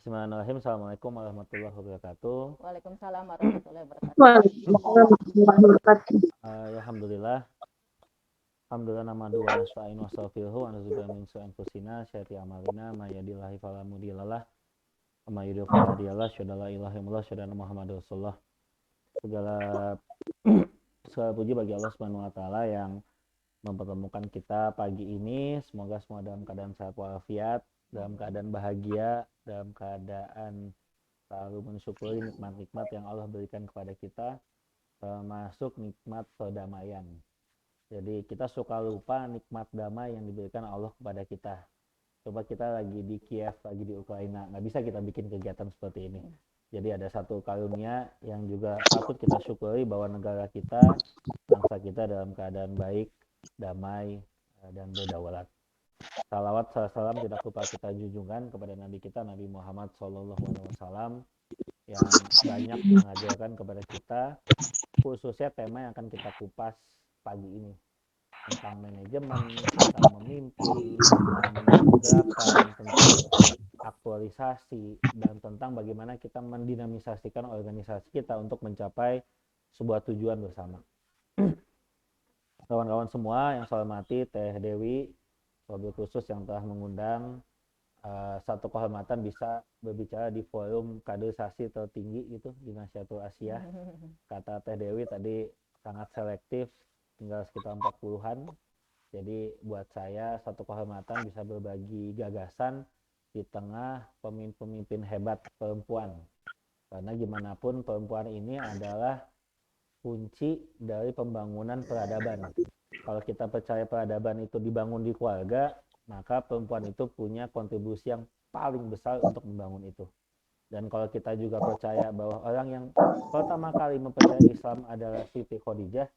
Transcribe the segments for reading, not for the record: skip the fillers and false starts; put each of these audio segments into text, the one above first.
Bismillahirrahmanirrahim. Assalamualaikum warahmatullahi wabarakatuh. Waalaikumsalam warahmatullahi wabarakatuh. Waalaikumsalam warahmatullahi wabarakatuh. Alhamdulillah. Alhamdulillah nahmaduhu wa nasta'inu wa nastaghfiruhu wa na'udzubillahi min syururi anfusina syarri a'malina may yahdihillahu fala mudhillalah wa may yudhlil fala hadiyalah. Asyhadu an la ilaha illallah, asyhadu anna Muhammadar Rasulullah. Segala puji bagi Allah Subhanahu wa taala yang mempertemukan kita pagi ini. Semoga semua dalam keadaan sehat walafiat, dalam keadaan bahagia, dalam keadaan selalu mensyukuri nikmat-nikmat yang Allah berikan kepada kita, termasuk nikmat perdamaian. Jadi kita suka lupa nikmat damai yang diberikan Allah kepada kita. Coba kita lagi di Kiev, lagi di Ukraina, nggak bisa kita bikin kegiatan seperti ini. Jadi ada satu karunia yang juga patut kita syukuri, bahwa negara kita, bangsa kita dalam keadaan baik, damai, dan berdaulat. Salawat salam tidak lupa kita junjungan kepada Nabi kita, Nabi Muhammad SAW, yang banyak mengajarkan kepada kita, khususnya tema yang akan kita kupas pagi ini, tentang manajemen, tentang memimpin, tentang membangun gerakan, tentang aktualisasi, dan tentang bagaimana kita mendinamisasikan organisasi kita untuk mencapai sebuah tujuan bersama. Kawan-kawan semua yang saya hormati, Teh Dewi, wabil khusus yang telah mengundang, satu kehormatan bisa berbicara di forum kaderisasi tertinggi gitu di Nasyatul Asia. Kata Teh Dewi tadi sangat selektif, tinggal sekitar 40-an. Jadi buat saya satu kehormatan bisa berbagi gagasan di tengah pemimpin hebat perempuan. Karena gimana pun perempuan ini adalah kunci dari pembangunan peradaban. Kalau kita percaya peradaban itu dibangun di keluarga, maka perempuan itu punya kontribusi yang paling besar untuk membangun itu. Dan kalau kita juga percaya bahwa orang yang pertama kali mempercayai Islam adalah Siti Khadijah,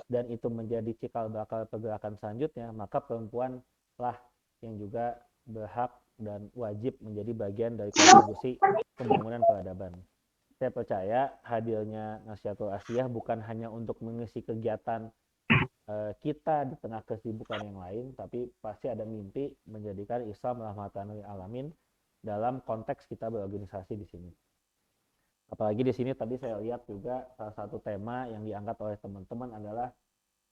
dan itu menjadi cikal bakal pergerakan selanjutnya, maka perempuanlah yang juga berhak dan wajib menjadi bagian dari kontribusi pembangunan peradaban. Saya percaya hadirnya Nasyatul Asia bukan hanya untuk mengisi kegiatan kita di tengah kesibukan yang lain, tapi pasti ada mimpi menjadikan Islam rahmatan lil alamin dalam konteks kita berorganisasi di sini. Apalagi di sini tadi saya lihat juga salah satu tema yang diangkat oleh teman-teman adalah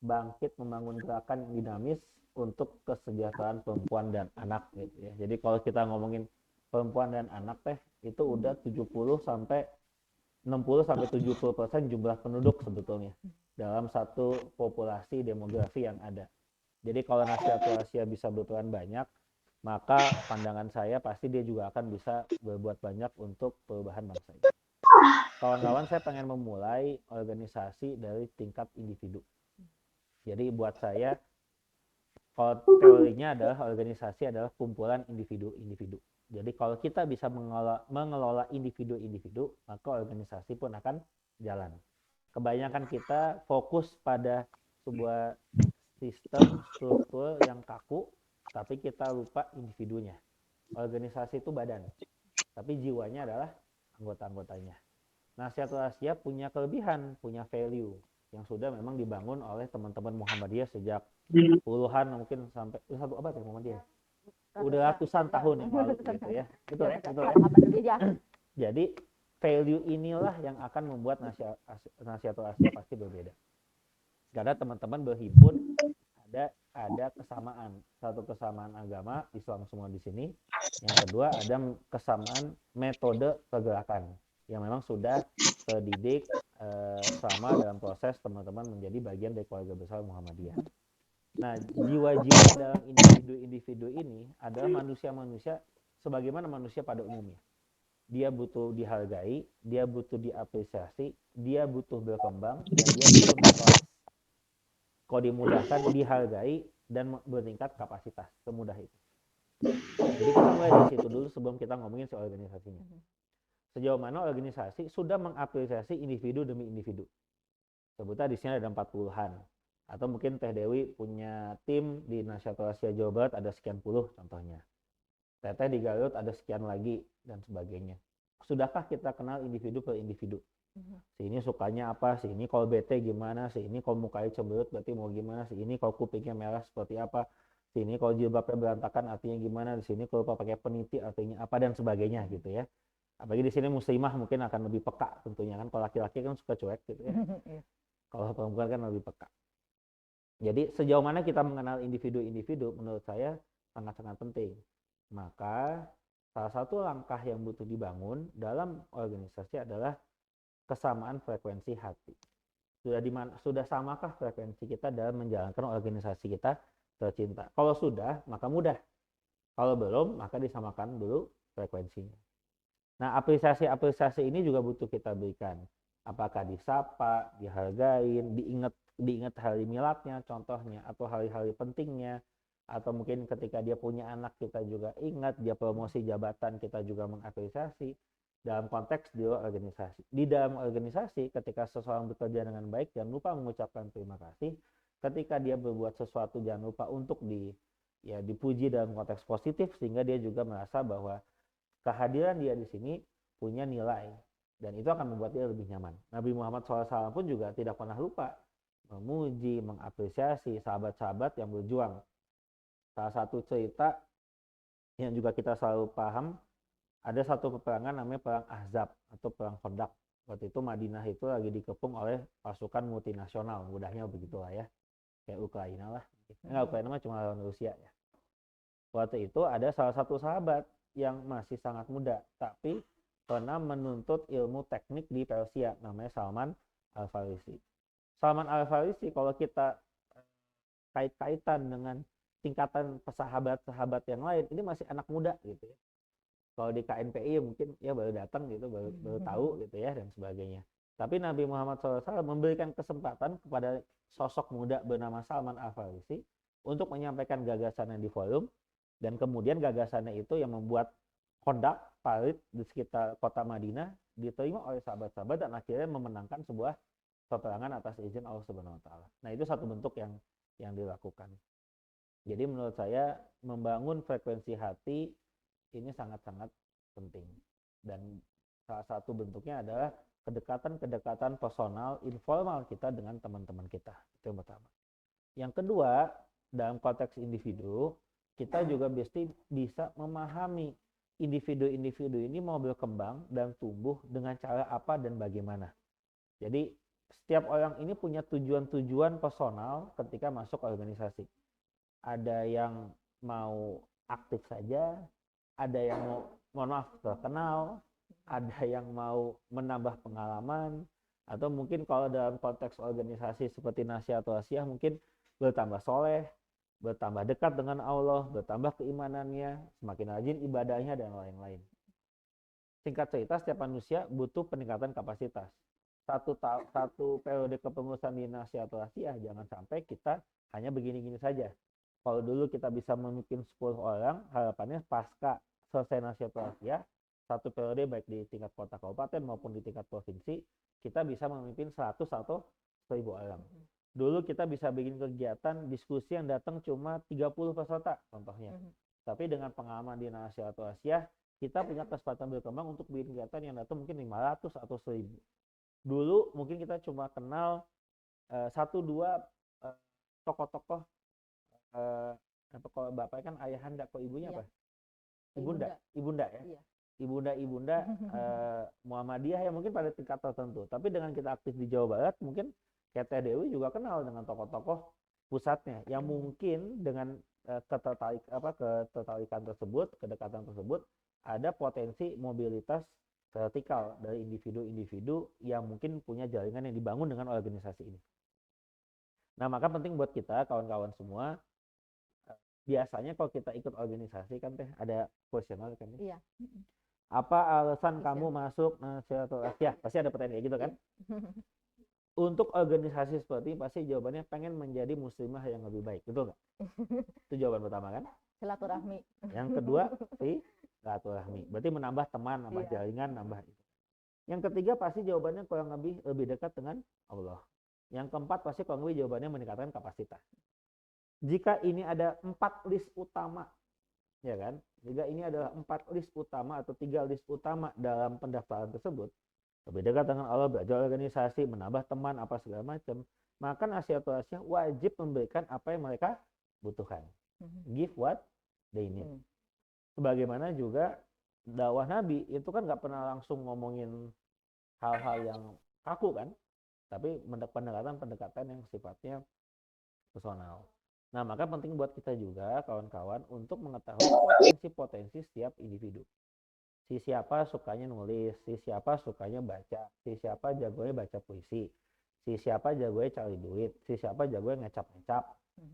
bangkit membangun gerakan yang dinamis untuk kesejahteraan perempuan dan anak gitu ya. Jadi kalau kita ngomongin perempuan dan anak itu udah 70 sampai 60 sampai 70% jumlah penduduk sebetulnya dalam satu populasi demografi yang ada. Jadi kalau Nasyatul Asia bisa berperan banyak, maka pandangan saya pasti dia juga akan bisa berbuat banyak untuk perubahan bangsa ini. Kawan-kawan, saya pengen memulai organisasi dari tingkat individu. Jadi buat saya, kalau teorinya adalah organisasi adalah kumpulan individu-individu. Jadi kalau kita bisa mengelola individu-individu, maka organisasi pun akan jalan. Kebanyakan kita fokus pada sebuah sistem struktur yang kaku, tapi kita lupa individunya. Organisasi itu badan, tapi jiwanya adalah anggota-anggotanya. Nasyatul Asia punya kelebihan, punya value yang sudah memang dibangun oleh teman-teman Muhammadiyah sejak puluhan, mungkin sampai satu abad ya Muhammadiyah. Udah ratusan tahun yang lalu gitu ya. Betul ya? Jadi value inilah yang akan membuat Nasyatul Asia pasti berbeda. Karena teman-teman berhimpun ada kesamaan, satu kesamaan agama Islam semua di sini. Yang kedua ada kesamaan metode pergerakan yang memang sudah terdidik selama dalam proses teman-teman menjadi bagian dari keluarga besar Muhammadiyah. Nah, jiwa-jiwa dalam individu-individu ini adalah manusia-manusia sebagaimana manusia pada umumnya. Dia butuh dihargai, dia butuh diapresiasi, dia butuh berkembang, dan dia butuh berkelas. Kalau dimudahkan, dihargai, dan bertingkat kapasitas. Semudah itu. Jadi kita mulai dari situ dulu sebelum kita ngomongin soal organisasinya. Sejauh mana organisasi sudah mengapresiasi individu demi individu. Sebutnya di sini ada 40-an. Atau mungkin Teh Dewi punya tim di Nasyatul Asia Jawa Barat ada sekian puluh contohnya. Teteh di Garut ada sekian lagi dan sebagainya. Sudahkah kita kenal individu per individu? Si ini sukanya apa, si ini kalau bete gimana, si ini kalau mukanya cemberut berarti mau gimana, si ini kalau kupingnya merah seperti apa, si ini kalau jilbabnya berantakan artinya gimana, di sini kalau pakai peniti artinya apa dan sebagainya gitu ya. Apalagi di sini muslimah mungkin akan lebih peka tentunya kan, kalau laki-laki kan suka cuek gitu ya. Iya. Kalau perempuan kan lebih peka. Jadi sejauh mana kita mengenal individu-individu menurut saya sangat-sangat penting. Maka salah satu langkah yang butuh dibangun dalam organisasi adalah kesamaan frekuensi hati. Sudah samakah frekuensi kita dalam menjalankan organisasi kita tercinta? Kalau sudah, maka mudah. Kalau belum, maka disamakan dulu frekuensinya. Nah, apresiasi ini juga butuh kita berikan. Apakah disapa, dihargain, diingat hari miladnya contohnya, atau hari-hari pentingnya, atau mungkin ketika dia punya anak kita juga ingat, dia promosi jabatan kita juga mengapresiasi. Dalam konteks di organisasi. Di dalam organisasi, ketika seseorang bekerja dengan baik, jangan lupa mengucapkan terima kasih. Ketika dia berbuat sesuatu, jangan lupa untuk dipuji dalam konteks positif, sehingga dia juga merasa bahwa kehadiran dia di sini punya nilai. Dan itu akan membuat dia lebih nyaman. Nabi Muhammad SAW pun juga tidak pernah lupa memuji, mengapresiasi sahabat-sahabat yang berjuang. Salah satu cerita yang juga kita selalu paham, ada satu peperangan namanya Perang Ahzab atau Perang Khandaq. Waktu itu Madinah itu lagi dikepung oleh pasukan multinasional, mudahnya begitulah ya. Kayak Ukraina lah. Enggak, Ukraina mah cuma lawan Rusia ya. Waktu itu ada salah satu sahabat yang masih sangat muda, tapi pernah menuntut ilmu teknik di Persia, namanya Salman Al-Farisi. Salman Al-Farisi kalau kita kait-kaitan dengan tingkatan sahabat-sahabat yang lain, ini masih anak muda gitu ya. Kalau di KNPI mungkin ya baru datang gitu, baru tahu gitu ya dan sebagainya. Tapi Nabi Muhammad SAW memberikan kesempatan kepada sosok muda bernama Salman Al-Farisi untuk menyampaikan gagasannya di forum, dan kemudian gagasannya itu yang membuat Khandaq, parit di sekitar kota Madinah diterima oleh sahabat-sahabat dan akhirnya memenangkan sebuah peperangan atas izin Allah Subhanahu wa taala. Nah, itu satu bentuk yang dilakukan. Jadi menurut saya membangun frekuensi hati ini sangat-sangat penting, dan salah satu bentuknya adalah kedekatan personal informal kita dengan teman-teman kita. Itu yang pertama. Yang kedua, dalam konteks individu, kita juga bisa memahami individu-individu ini mau berkembang dan tumbuh dengan cara apa dan bagaimana. Jadi setiap orang ini punya tujuan-tujuan personal ketika masuk organisasi. Ada yang mau aktif saja, ada yang mau, mohon maaf, terkenal, ada yang mau menambah pengalaman, atau mungkin kalau dalam konteks organisasi seperti Nasya atau Asyah mungkin bertambah soleh, bertambah dekat dengan Allah, bertambah keimanannya, semakin rajin ibadahnya, dan lain-lain. Singkat cerita, setiap manusia butuh peningkatan kapasitas. Satu periode kepengurusan di Nasya atau Asyah, jangan sampai kita hanya begini-gini saja. Kalau dulu kita bisa memimpin 10 orang, harapannya pasca selesai Nasya atau Asyah, satu periode baik di tingkat kota kabupaten maupun di tingkat provinsi, kita bisa memimpin 100 atau 1000 orang. Dulu kita bisa bikin kegiatan diskusi yang datang cuma 30 peserta contohnya. Tapi dengan pengalaman di Nasya atau Asyah, kita punya kesempatan berkembang untuk bikin kegiatan yang datang mungkin 500 atau 1000. Dulu mungkin kita cuma kenal 1-2 tokoh-tokoh, kalau bapaknya kan ayahanda, kalau ibunya apa? Ibunda ya. Iya. Ibunda Muhammadiyah ya mungkin pada tingkat tertentu. Tapi dengan kita aktif di Jawa Barat, mungkin kayak Teh Dewi juga kenal dengan tokoh-tokoh pusatnya yang mungkin dengan ketertarikan tersebut, kedekatan tersebut, ada potensi mobilitas vertikal dari individu-individu yang mungkin punya jaringan yang dibangun dengan organisasi ini. Nah, maka penting buat kita kawan-kawan semua, biasanya kalau kita ikut organisasi kan Teh ada kuesioner kan? Iya. Apa alasan kamu masuk Nasya atau Asyah? Pasti ada pertanyaan kayak gitu kan? Untuk organisasi seperti ini pasti jawabannya pengen menjadi muslimah yang lebih baik, betul nggak? Itu jawaban pertama kan? Silaturahmi. Yang kedua silaturahmi, berarti menambah teman, nambah jaringan, nambah itu. Yang ketiga pasti jawabannya kurang lebih dekat dengan Allah. Yang keempat pasti kurang lebih jawabannya meningkatkan kapasitas. Jika ini ada 4 list utama, ya kan? Jika ini adalah 4 list utama atau 3 list utama dalam pendaftaran tersebut, lebih dekat dengan Allah, belajar organisasi, menambah teman, apa segala macam, maka Nasya atau Asyah wajib memberikan apa yang mereka butuhkan. Give what they need. Sebagaimana juga dakwah Nabi itu kan nggak pernah langsung ngomongin hal-hal yang kaku kan, tapi pendekatan yang sifatnya personal. Nah, maka penting buat kita juga kawan-kawan untuk mengetahui potensi-potensi setiap individu. Si siapa sukanya nulis, si siapa sukanya baca, si siapa jagonya baca puisi, si siapa jagonya cari duit, si siapa jagonya ngecap-ngecap,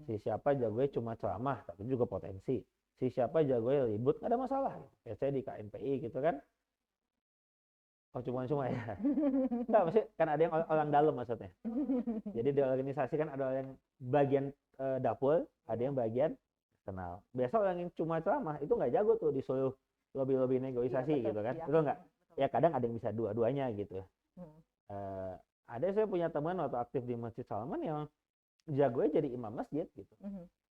si siapa jagonya cuma ceramah, tapi juga potensi. Si siapa jagonya ribut, nggak ada masalah. Kayak saya di KNPI gitu kan. Oh cuma ya. Enggak, maksudnya kan ada yang orang dalam maksudnya. Jadi di organisasi kan ada yang bagian dapur, ada yang bagian kenal. Biasa orang yang cuma ceramah itu nggak jago tuh disuruh lobby negosiasi gitu kan. Itu nggak. Ya kadang ada yang bisa dua-duanya gitu. Ada saya punya teman waktu aktif di Masjid Salman yang jagonya jadi imam masjid gitu.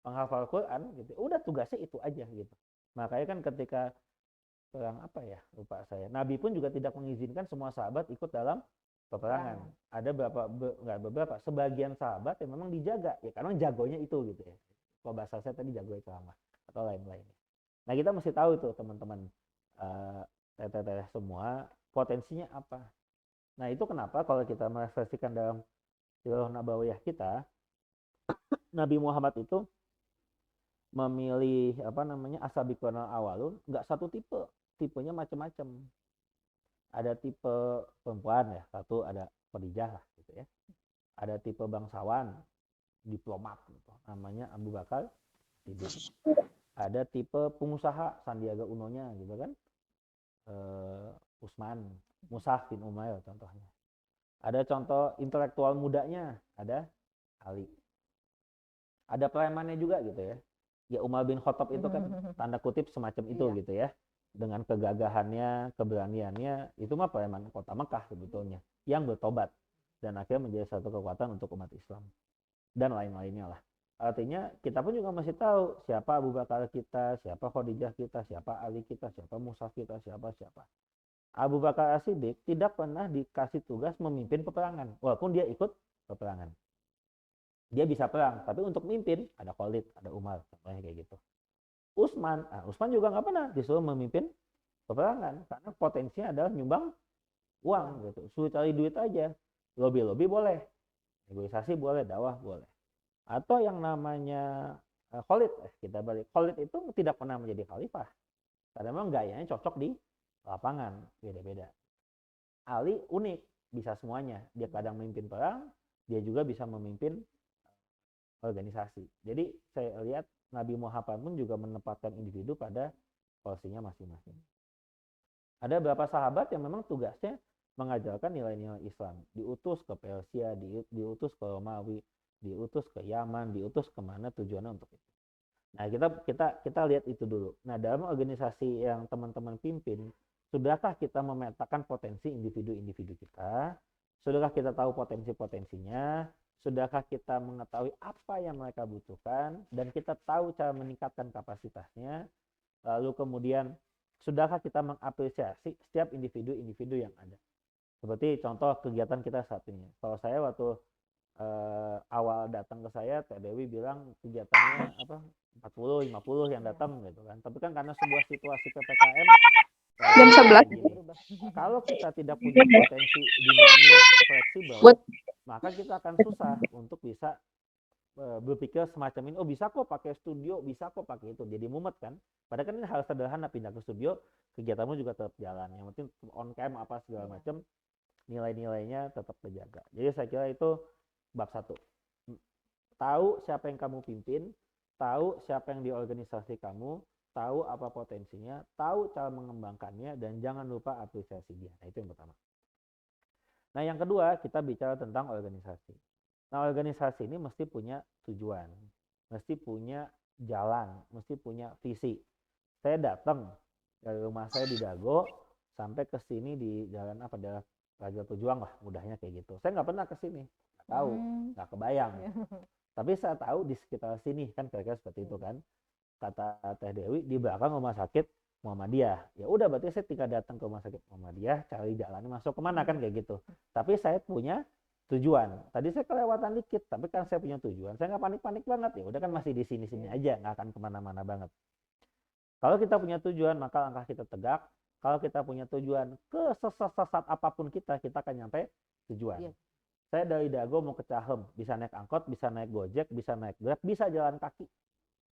Penghafal Quran gitu. Udah tugasnya itu aja gitu. Makanya kan ketika perang apa ya, lupa saya. Nabi pun juga tidak mengizinkan semua sahabat ikut dalam peperangan. Ada beberapa, sebagian sahabat yang memang dijaga ya karena jagonya itu gitu ya. Kalau bahasa saya tadi jagonya ceramah atau lain-lainnya. Nah kita mesti tahu tuh teman-teman teteh semua potensinya apa. Nah itu kenapa kalau kita merefleksikan dalam Sirah Nabawiyah kita, Nabi Muhammad itu memilih asabiqun awalun nggak satu tipe, tipenya macam-macam. Ada tipe perempuan ya, satu ada Khadijah lah gitu ya. Ada tipe bangsawan, diplomat gitu, namanya Abu Bakar Siddiq. Ada tipe pengusaha, Sandiaga Uno-nya gitu kan, Utsman, Mus'ab bin Umair contohnya. Ada contoh intelektual mudanya, ada Ali. Ada premannya juga gitu ya. Ya Umar bin Khattab itu kan tanda kutip semacam itu gitu ya. Dengan kegagahannya, keberaniannya, itu mah preman kota Mekah sebetulnya yang bertobat dan akhirnya menjadi satu kekuatan untuk umat Islam dan lain-lainnya lah. Artinya kita pun juga masih tahu siapa Abu Bakar kita, siapa Khadijah kita, siapa Ali kita, siapa Mus'ab kita, siapa. Abu Bakar As-Siddiq tidak pernah dikasih tugas memimpin peperangan walaupun dia ikut peperangan. Dia bisa perang, tapi untuk mimpin ada Khalid, ada Umar, contohnya kayak gitu. Utsman juga nggak pernah disuruh memimpin peperangan karena potensinya adalah nyumbang uang gitu. Suruh cari duit aja, lobby boleh, negosiasi boleh, dakwah boleh. Atau yang namanya Khalid, kita balik. Khalid itu tidak pernah menjadi khalifah karena memang gayanya cocok di lapangan, beda-beda. Ali unik, bisa semuanya. Dia kadang memimpin perang, dia juga bisa memimpin organisasi. Jadi saya lihat Nabi Muhammad pun juga menempatkan individu pada porsinya masing-masing. Ada beberapa sahabat yang memang tugasnya mengajarkan nilai-nilai Islam. Diutus ke Persia, diutus ke Romawi, diutus ke Yaman, diutus kemana tujuannya untuk itu. Nah kita lihat itu dulu. Nah dalam organisasi yang teman-teman pimpin, sudahkah kita memetakan potensi individu-individu kita? Sudahkah kita tahu potensi-potensinya? Sudahkah kita mengetahui apa yang mereka butuhkan dan kita tahu cara meningkatkan kapasitasnya? Lalu kemudian sudahkah kita mengapresiasi setiap individu-individu yang ada? Seperti contoh kegiatan kita saat ini. Kalau saya waktu awal datang ke saya, Teh Dewi bilang kegiatannya 40-50 yang datang gitu kan. Tapi kan karena sebuah situasi PPKM Jam 11. kalau kita tidak punya potensi dinamis fleksibel, maka kita akan susah untuk bisa berpikir semacam ini. Oh bisa kok pakai studio, bisa kok pakai itu. Jadi mumet kan. Padahal kan ini hal sederhana, pindah ke studio, kegiatanmu juga tetap jalan. Yang penting on cam apa segala macam, nilai-nilainya tetap terjaga. Jadi saya kira itu bab 1. Tahu siapa yang kamu pimpin, tahu siapa yang di organisasi kamu, tahu apa potensinya, tahu cara mengembangkannya, dan jangan lupa apresiasi dia. Nah itu yang pertama. Nah yang kedua kita bicara tentang organisasi. Nah organisasi ini mesti punya tujuan, mesti punya jalan, mesti punya visi. Saya datang dari rumah saya di Dago sampai ke sini di jalan daerah Raja Pejuang lah, mudahnya kayak gitu. Saya nggak pernah ke sini, nggak tahu, nggak kebayang. Tapi saya tahu di sekitar sini kan kira-kira seperti itu kan. Kata Teh Dewi di belakang rumah sakit Muhammadiyah. Ya udah berarti saya tinggal datang ke rumah sakit Muhammadiyah, cari jalannya masuk kemana kan kayak gitu. Tapi saya punya tujuan. Tadi saya kelewatan dikit, tapi kan saya punya tujuan. Saya nggak panik-panik banget ya. Udah kan masih di sini-sini aja, nggak akan kemana-mana banget. Kalau kita punya tujuan, maka langkah kita tegak, Kalau kita punya tujuan, kesesat apapun kita akan nyampe tujuan. Iya. Saya dari Dago mau ke Cahem, bisa naik angkot, bisa naik Gojek, bisa naik Grab, bisa jalan kaki,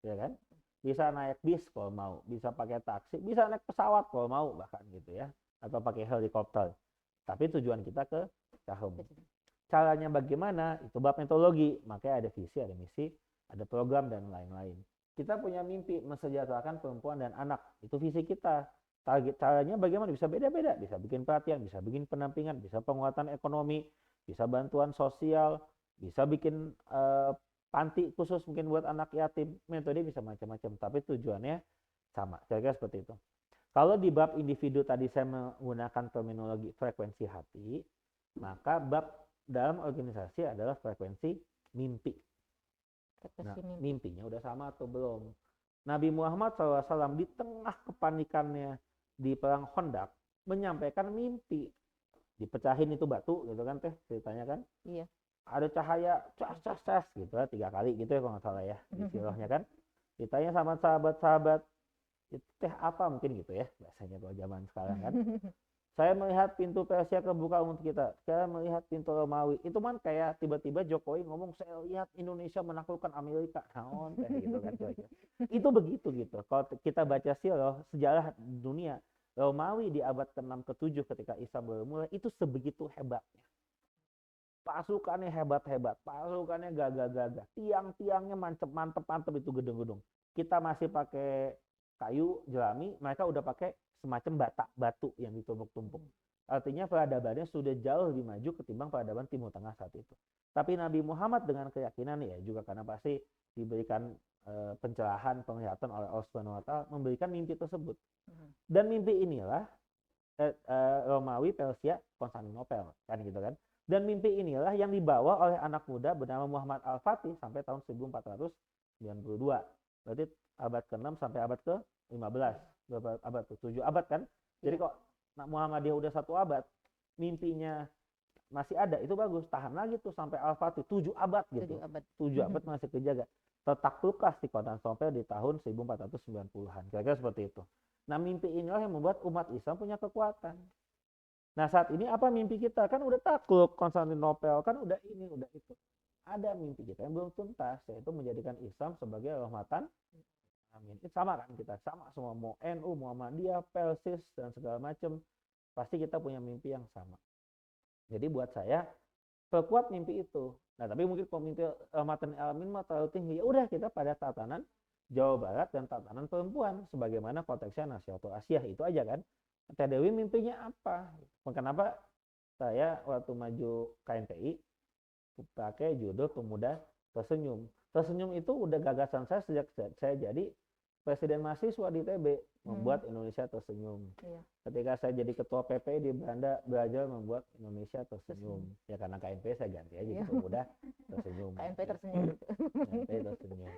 ya kan? Bisa naik bis kalau mau, bisa pakai taksi, bisa naik pesawat kalau mau bahkan gitu ya, atau pakai helikopter. Tapi tujuan kita ke Cahem. Caranya bagaimana? Itu bab metodologi. Makanya ada visi, ada misi, ada program dan lain-lain. Kita punya mimpi mensejahterakan perempuan dan anak. Itu visi kita. Target caranya bagaimana? Bisa beda-beda. Bisa bikin pelatihan, bisa bikin pendampingan, bisa penguatan ekonomi, bisa bantuan sosial, bisa bikin panti khusus mungkin buat anak yatim. Metode bisa macam-macam, tapi tujuannya sama. Kira-kira seperti itu. Kalau di bab individu tadi saya menggunakan terminologi frekuensi hati, maka bab dalam organisasi adalah frekuensi mimpi. Nah, mimpinya udah sama atau belum? Nabi Muhammad SAW di tengah kepanikannya di perang Khandaq menyampaikan mimpi. Dipecahin itu batu gitu kan teh ceritanya kan? Iya. Ada cahaya cas gitu ya 3 kali gitu ya kalau nggak salah ya di sirahnya kan. Ditanya sama sahabat-sahabat, itu teh apa mungkin gitu ya bahasanya kalau zaman sekarang kan. Saya melihat pintu Persia kebuka untuk kita. Saya melihat pintu Romawi. Itu kan kayak tiba-tiba Jokowi ngomong, saya lihat Indonesia menaklukkan Amerika. Naon kayak gitu kan. Itu begitu gitu. Kalau kita baca sejarah dunia, Romawi di abad ke-6 ke-7 ketika Islam baru mulai, itu sebegitu hebatnya. Pasukannya hebat-hebat, pasukannya gagah-gagah, tiang-tiangnya mantep-mantep itu gedung-gedung. Kita masih pakai kayu jerami, mereka udah pakai semacam batu yang ditumpuk-tumpuk. Artinya peradabannya sudah jauh lebih maju ketimbang peradaban Timur Tengah saat itu. Tapi Nabi Muhammad dengan keyakinan ya juga karena pasti diberikan pencerahan, penglihatan oleh Allah Subhanahu wa Ta'ala, memberikan mimpi tersebut. Dan mimpi inilah Romawi, Persia, Konstantinopel kan gitu kan. Dan mimpi inilah yang dibawa oleh anak muda bernama Muhammad Al-Fatih sampai tahun 1492. Berarti abad ke-6 sampai abad ke-15. Abad ke-7 abad kan. Jadi kok Muhammadiyah udah 1 abad, mimpinya masih ada, itu bagus. Tahan lagi tuh sampai Al-Fatih 7 abad gitu. 7 abad masih kejaga. Tertakluklah di Konstantinopel di tahun 1490-an. Kira-kira seperti itu. Nah, mimpi inilah yang membuat umat Islam punya kekuatan. Nah, saat ini apa mimpi kita? Kan udah takluk Konstantinopel, kan udah ini, udah itu. Ada mimpi kita yang belum tuntas, yaitu menjadikan Islam sebagai rahmatan. Amin. Itu sama kan kita, sama semua, mau NU, Muhammadiyah, Persis dan segala macam, pasti kita punya mimpi yang sama. Jadi buat saya perkuat mimpi itu. Nah, tapi mungkin kalau mimpi rahmatan alamin mah terlalu tinggi, ya udah kita pada tatanan Jawa Barat dan tatanan perempuan sebagaimana konteksnya Nasyaratul Asyah itu aja kan. Teh Dewi mimpinya apa? Kenapa saya waktu maju KNPI pakai judul Pemuda Tersenyum. Tersenyum itu udah gagasan saya sejak saya jadi presiden mahasiswa di TB, membuat Indonesia tersenyum. Iya. Ketika saya jadi ketua PP di Belanda, belajar membuat Indonesia tersenyum. Ya karena KNP saya ganti aja jadi Pemuda Tersenyum. KNP tersenyum. KNP tersenyum.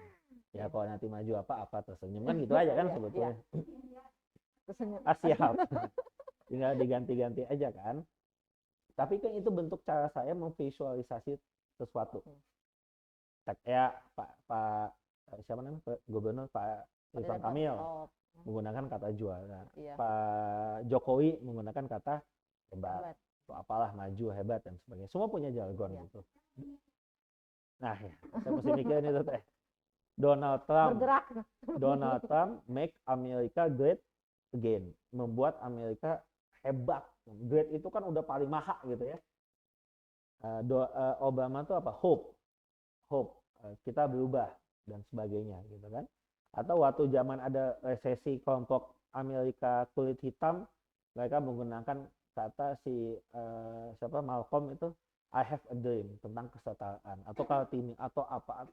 Ya kalau nanti maju apa tersenyum kan gitu aja kan sebetulnya. Tersenyum. Siap. Tinggal diganti-ganti aja kan. Tapi kan itu bentuk cara saya memvisualisasi sesuatu. Ya Pak siapa namanya Gubernur Pak Ridwan Kamil menggunakan kata juara. Iya. Pak Jokowi menggunakan kata hebat. Atau apalah maju hebat dan sebagainya. Semua punya jargon gitu. Nah ya, saya mesti mikirin itu teh. Donald Trump make America great again, membuat Amerika hebat. Great itu kan udah paling mahal gitu ya. Obama tuh apa? Hope, kita berubah dan sebagainya gitu kan. Atau waktu zaman ada resesi kelompok Amerika kulit hitam, mereka menggunakan kata siapa Malcolm itu, I have a dream, tentang kesetaraan atau Kartini atau apa.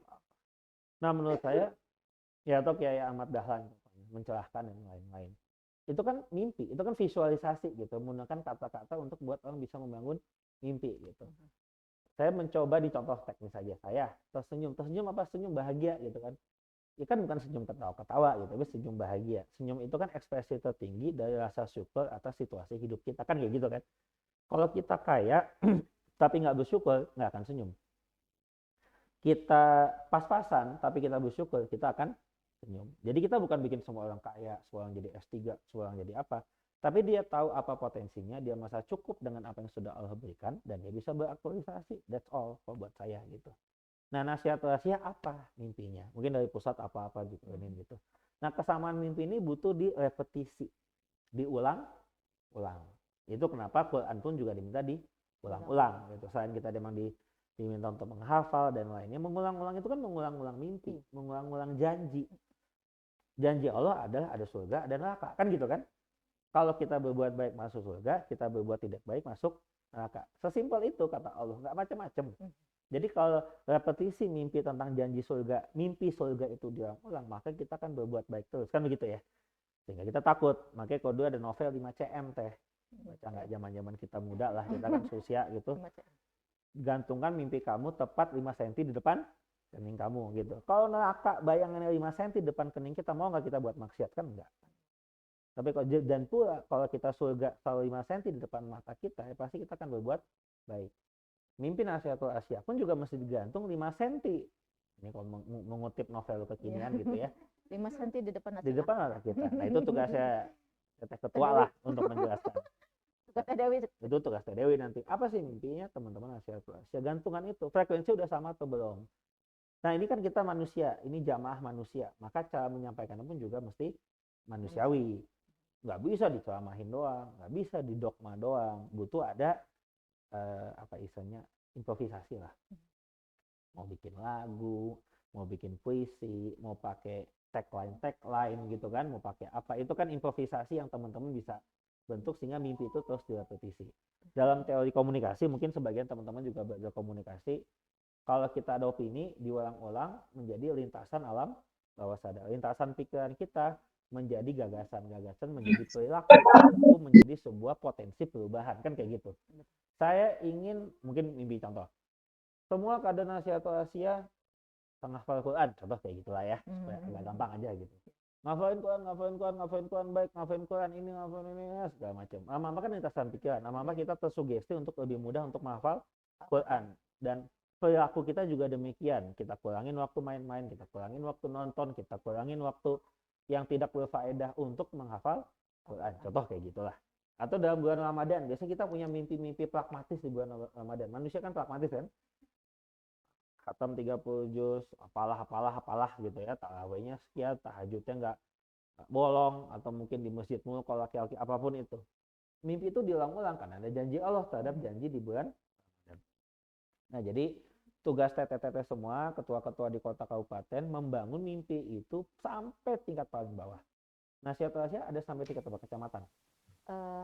Nah menurut saya ya atau Kiai Ahmad Dahlan mencerahkan dan lain-lain. Itu kan mimpi, itu kan visualisasi gitu, menggunakan kata-kata untuk buat orang bisa membangun mimpi gitu. Saya mencoba di contoh teknis saja, saya tersenyum apa? Senyum bahagia gitu kan. Ya kan bukan senyum ketawa-ketawa gitu, tapi senyum bahagia. Senyum itu kan ekspresi tertinggi dari rasa syukur atas situasi hidup kita kan kayak gitu kan. Kalau kita kaya tapi nggak bersyukur, nggak akan senyum. Kita pas-pasan tapi kita bersyukur, kita akan senyum. Jadi kita bukan bikin semua orang kaya, semua orang jadi S3, semua orang jadi apa. Tapi dia tahu apa potensinya, dia merasa cukup dengan apa yang sudah Allah berikan, dan dia bisa beraktualisasi. That's all buat saya gitu. Nah, nasihat rahasia apa mimpinya? Mungkin dari pusat apa-apa gitu. Gitu. Nah, kesamaan mimpi ini butuh direpetisi, diulang-ulang. Itu kenapa Quran pun juga diminta diulang-ulang. Gitu. Selain kita memang diminta untuk menghafal dan lainnya, mengulang-ulang itu kan mengulang-ulang mimpi, mengulang-ulang janji. Janji Allah adalah ada surga, ada neraka, kan gitu kan? Kalau kita berbuat baik masuk surga, kita berbuat tidak baik masuk neraka. Sesimpel itu kata Allah, nggak macam-macam. Jadi kalau repetisi mimpi tentang janji surga, mimpi surga itu diulang-ulang, maka kita akan berbuat baik terus, kan begitu ya? Sehingga kita takut. Makanya kalau dulu ada novel 5 cm teh, baca nggak zaman-zaman kita muda lah, kita kan usia gitu. Gantungkan mimpi kamu tepat 5 cm di depan kening kamu gitu. Kalau neraka bayangannya 5 cm di depan kening kita, mau nggak kita buat maksiat? Kan enggak. Tapi kalau dan pula kalau kita surga selalu 5 cm di depan mata kita, ya pasti kita akan berbuat baik. Mimpi nasihatul Asia pun juga mesti digantung 5 cm. Ini kalau mengutip novel kekinian gitu ya. 5 cm di depan Di depan mata kita. Nah, itu tugasnya ketua lah untuk menjelaskan. Tugas Dewi. Itu tugas Dewi nanti. Apa sih mimpinya teman-teman nasihatul Asia? Gantungan itu. Frekuensi udah sama atau belum? Nah, ini kan kita manusia. Ini jamaah manusia. Maka cara menyampaikannya pun juga mesti manusiawi. Nggak bisa diceramahin doang, nggak bisa didogma doang, butuh ada apa istilahnya improvisasi lah. Mau bikin lagu, mau bikin puisi, mau pakai tagline gitu kan, mau pakai apa, itu kan improvisasi yang teman-teman bisa bentuk sehingga mimpi itu terus direpetisi. Dalam teori komunikasi mungkin sebagian teman-teman juga belajar komunikasi, kalau kita ada opini diulang-ulang menjadi lintasan alam bawah sadar, lintasan pikiran kita menjadi gagasan-gagasan, menjadi perilaku, itu menjadi sebuah potensi perubahan, kan kayak gitu. Saya ingin, mungkin mimpi contoh, semua kader nasihatul Asia menghafal Quran, contoh kayak gitulah ya, supaya agak gampang aja gitu. Ngafalin Quran, baik, ngafalin Quran ini, segala macam. Lama-lama kan lintasan pikiran, lama-lama kita tersugesti untuk lebih mudah untuk menghafal Quran. Dan perilaku kita juga demikian, kita kurangin waktu main-main, kita kurangin waktu nonton, kita kurangin waktu yang tidak berfaedah untuk menghafal Quran. Contoh kayak gitulah. Atau dalam bulan Ramadan, biasanya kita punya mimpi-mimpi pragmatis di bulan Ramadan. Manusia kan pragmatis kan? Khatam 30 juz, apalah gitu ya. Tarawihnya sekian, tahajudnya nggak bolong, atau mungkin di masjid mulu kalau laki-laki, apapun itu. Mimpi itu diulang-ulang karena ada janji Allah terhadap janji di bulan Ramadan. Nah, jadi tugas TTT semua, ketua-ketua di kota kabupaten membangun mimpi itu sampai tingkat paling bawah. Nasihat rahasia ada sampai tingkat berapa kecamatan?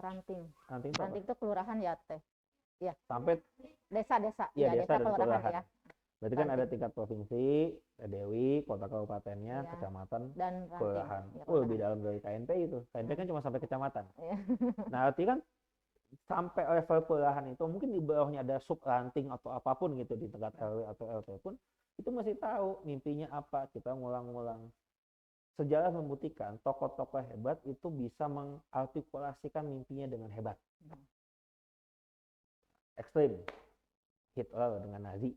Ranting. Ranting itu kelurahan ya teh. Ya. Sampai desa-desa. Ya, desa dan kelurahan ya. Berarti kan ada tingkat provinsi, Dewi, kota kabupatennya, ya, kecamatan, dan kelurahan. Ya, lebih dalam dari KNP itu. KNP kan cuma sampai kecamatan. Ya. Nah, artinya kan sampai level kelurahan itu mungkin di bawahnya ada sub ranting atau apapun gitu di tingkat RW atau RT pun itu masih tahu mimpinya apa. Kita ngulang-ngulang. Sejarah membuktikan tokoh-tokoh hebat itu bisa mengartikulasikan mimpinya dengan hebat. Ekstrim. Hitler dengan Nazi.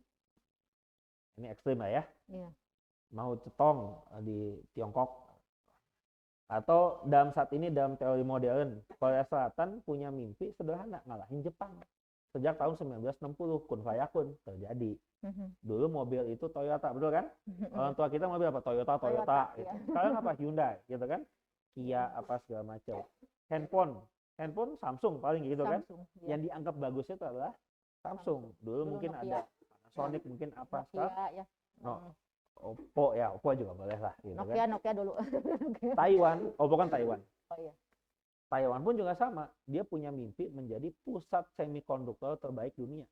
Ini ekstrim lah ya. Iya. Mao Zedong di Tiongkok. Atau dalam saat ini dalam teori modern, Korea Selatan punya mimpi sederhana, ngalahin Jepang. Sejak tahun 1960, kun fayakun terjadi. Dulu mobil itu Toyota, betul kan? Orang tua kita mobil apa? Toyota. Gitu. Sekarang apa? Hyundai, gitu kan? Kia, apa segala macam. Handphone Samsung paling gitu kan? Ya. Yang dianggap bagus itu adalah Samsung. Dulu mungkin Nokia. Ada Panasonic, mungkin apa? Nokia, ya. Oppo juga boleh lah gitu. Nokia dulu. Taiwan, Oppo kan Taiwan. Oh iya. Taiwan pun juga sama, dia punya mimpi menjadi pusat semikonduktor terbaik dunia.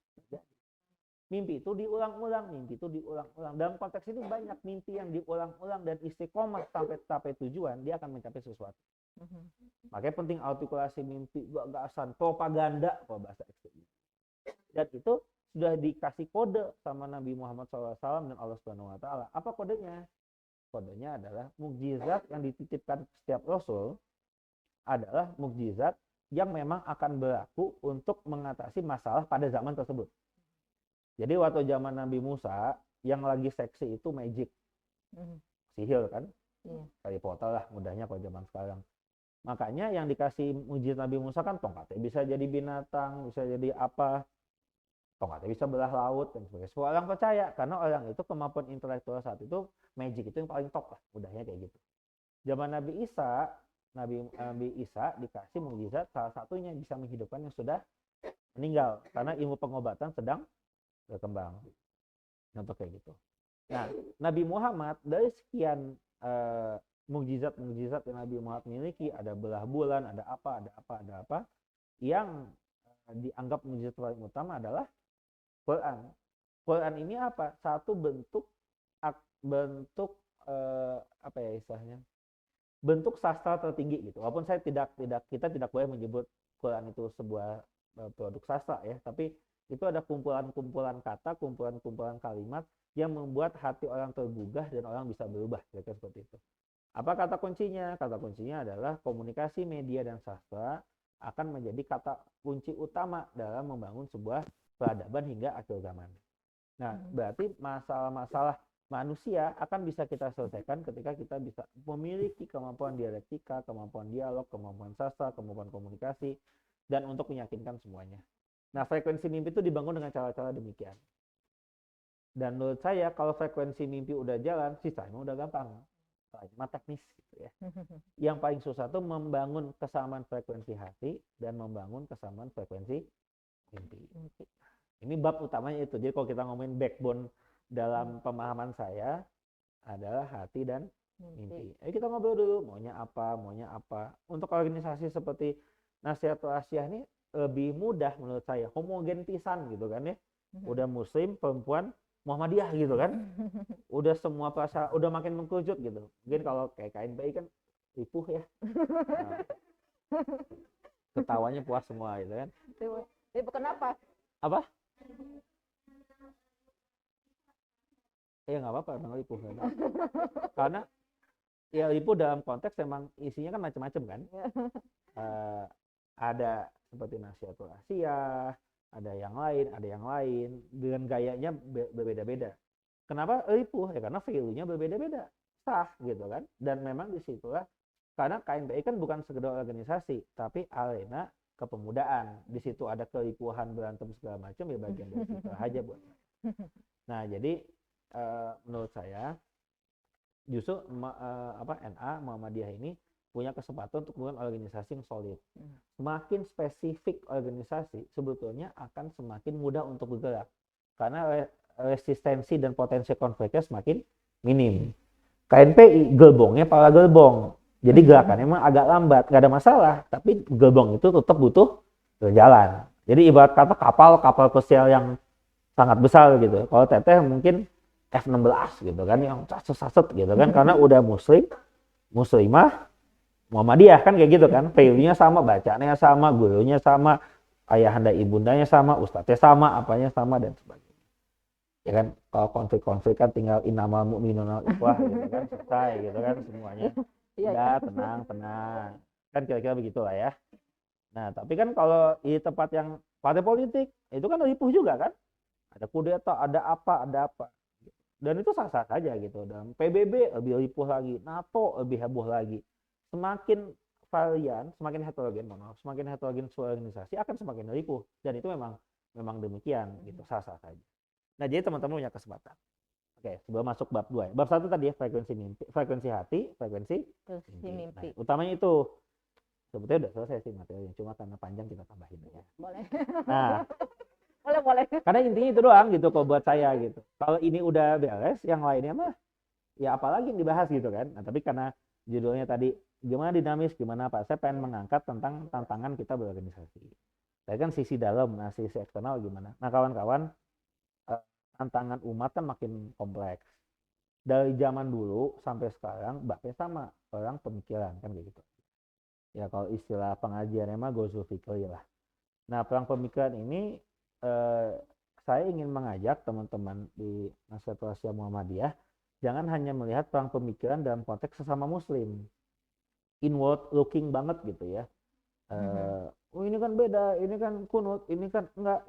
Mimpi itu diulang-ulang. Dalam konteks ini banyak mimpi yang diulang-ulang dan istiqomah sampai tujuan, dia akan mencapai sesuatu. Makanya penting artikulasi mimpi, gagasan, propaganda kalau bahasa ekstrim. Dan itu sudah dikasih kode sama Nabi Muhammad SAW dan Allah Subhanahu Wa Taala. Apa kodenya? Kodenya adalah mukjizat yang dititipkan setiap Rasul adalah mukjizat yang memang akan berlaku untuk mengatasi masalah pada zaman tersebut. Jadi waktu zaman Nabi Musa yang lagi seksi itu magic, sihir kan? Harry Potter lah mudahnya kalau zaman sekarang. Makanya yang dikasih mujizat Nabi Musa kan tongkatnya bisa jadi binatang, bisa jadi apa, tongkatnya bisa belah laut dan sebagainya. Semua orang percaya karena orang itu kemampuan intelektual saat itu magic itu yang paling top lah, mudahnya kayak gitu. Zaman Nabi Isa dikasih mujizat salah satunya bisa menghidupkan yang sudah meninggal karena ilmu pengobatan sedang berkembang. Untuk kayak gitu. Nah, Nabi Muhammad dari sekian mukjizat-mukjizat yang Nabi Muhammad miliki, ada belah bulan, ada apa, yang dianggap mukjizat paling utama adalah Quran. Quran ini apa? Satu bentuk apa ya istilahnya? Bentuk sastra tertinggi gitu. Walaupun kita tidak boleh menyebut Quran itu sebuah produk sastra ya, tapi itu ada kumpulan-kumpulan kata, kumpulan-kumpulan kalimat yang membuat hati orang tergugah dan orang bisa berubah, kira-kira seperti itu. Apa kata kuncinya? Kata kuncinya adalah komunikasi media dan sastra akan menjadi kata kunci utama dalam membangun sebuah peradaban hingga akhir zaman. Nah, berarti masalah-masalah manusia akan bisa kita selesaikan ketika kita bisa memiliki kemampuan dialektika, kemampuan dialog, kemampuan sastra, kemampuan komunikasi, dan untuk meyakinkan semuanya. Nah, frekuensi mimpi itu dibangun dengan cara-cara demikian. Dan menurut saya, kalau frekuensi mimpi udah jalan, sisanya udah gampang. Cuma teknis gitu ya. Yang paling susah itu membangun kesamaan frekuensi hati dan membangun kesamaan frekuensi mimpi. Ini bab utamanya itu. Jadi kalau kita ngomongin backbone dalam pemahaman saya adalah hati dan mimpi. Kita ngobrol dulu, maunya apa. Untuk organisasi seperti Nasihatul Asyah ini lebih mudah menurut saya, homogen pisan gitu kan ya. Udah muslim, perempuan, Muhammadiyah gitu kan. Udah semua perasaan, udah makin mengkerucut gitu. Mungkin kalau kayak KNPI kan ripuh ya. Nah, ketawanya puas semua gitu kan. Itu kenapa? Apa? Ya nggak apa-apa, emang ripuh kan. Karena ya ripuh dalam konteks memang isinya kan macam-macam kan. Ada seperti Nasihatul Asyah, ada yang lain dengan gayanya berbeda-beda. Kenapa ripuh? Ya karena value-nya berbeda-beda, sah gitu kan. Dan memang disitulah karena KNPI kan bukan sekedar organisasi, tapi arena kepemudaan. Di situ ada keripuhan, berantem segala macam, ya bagian dari situ aja buat. Nah, jadi menurut saya justru NA Muhammadiyah ini punya kesempatan untuk membangun organisasi yang solid. Semakin spesifik organisasi, sebetulnya akan semakin mudah untuk bergerak. Karena resistensi dan potensi konfliknya semakin minim. KNPI, gerbongnya para gerbong. Jadi gerakannya memang agak lambat, nggak ada masalah. Tapi gerbong itu tetap butuh berjalan. Jadi ibarat kata kapal pesiar yang sangat besar gitu. Kalau teteh mungkin F-16 gitu kan, yang saset gitu kan. Karena udah muslimah, Muhammadiyah kan kayak gitu kan, value-nya sama, bacaannya sama, gurunya sama, ayahanda ibundanya sama, ustadznya sama, apanya sama dan sebagainya. Ya kan, kalau konflik kan tinggal innamal mu'minuna ikhwah gitu kan, selesai gitu kan semuanya. Udah tenang. Kan kira-kira begitulah ya. Nah, tapi kan kalau di tempat yang partai politik, itu kan ripuh juga kan. Ada kudeta, ada apa. Dan itu sah-sah saja gitu. Dan PBB lebih ripuh lagi, NATO lebih heboh lagi. Semakin varian, semakin heterogen sebuah organisasi akan semakin ripuh, dan itu memang demikian gitu, sah-sah saja. Nah, jadi teman-teman punya kesempatan. Oke, sebelum masuk bab 2 ya. Bab 1 tadi ya, frekuensi hati, frekuensi mimpi. Nah, utamanya itu sebetulnya udah selesai sih materinya, cuma karena panjang kita tambahin ya. Boleh. Nah, boleh. Karena intinya itu doang gitu kalau buat saya gitu. Kalau ini udah beres, yang lainnya mah ya apalagi yang dibahas gitu kan. Nah, tapi karena judulnya tadi gimana dinamis, gimana apa, saya pengen mengangkat tentang tantangan kita berorganisasi. Saya kan sisi dalam, nah sisi eksternal gimana. Nah, kawan-kawan, tantangan umat kan makin kompleks. Dari zaman dulu sampai sekarang babnya sama, orang pemikiran kan kayak gitu. Ya kalau istilah pengajiannya mah gozul fikri lah. Nah, perang pemikiran ini saya ingin mengajak teman-teman di Nasihatul Asyah Muhammadiyah jangan hanya melihat perang pemikiran dalam konteks sesama muslim, inward looking banget gitu ya. Oh ini kan beda, ini kan kunut, ini kan enggak,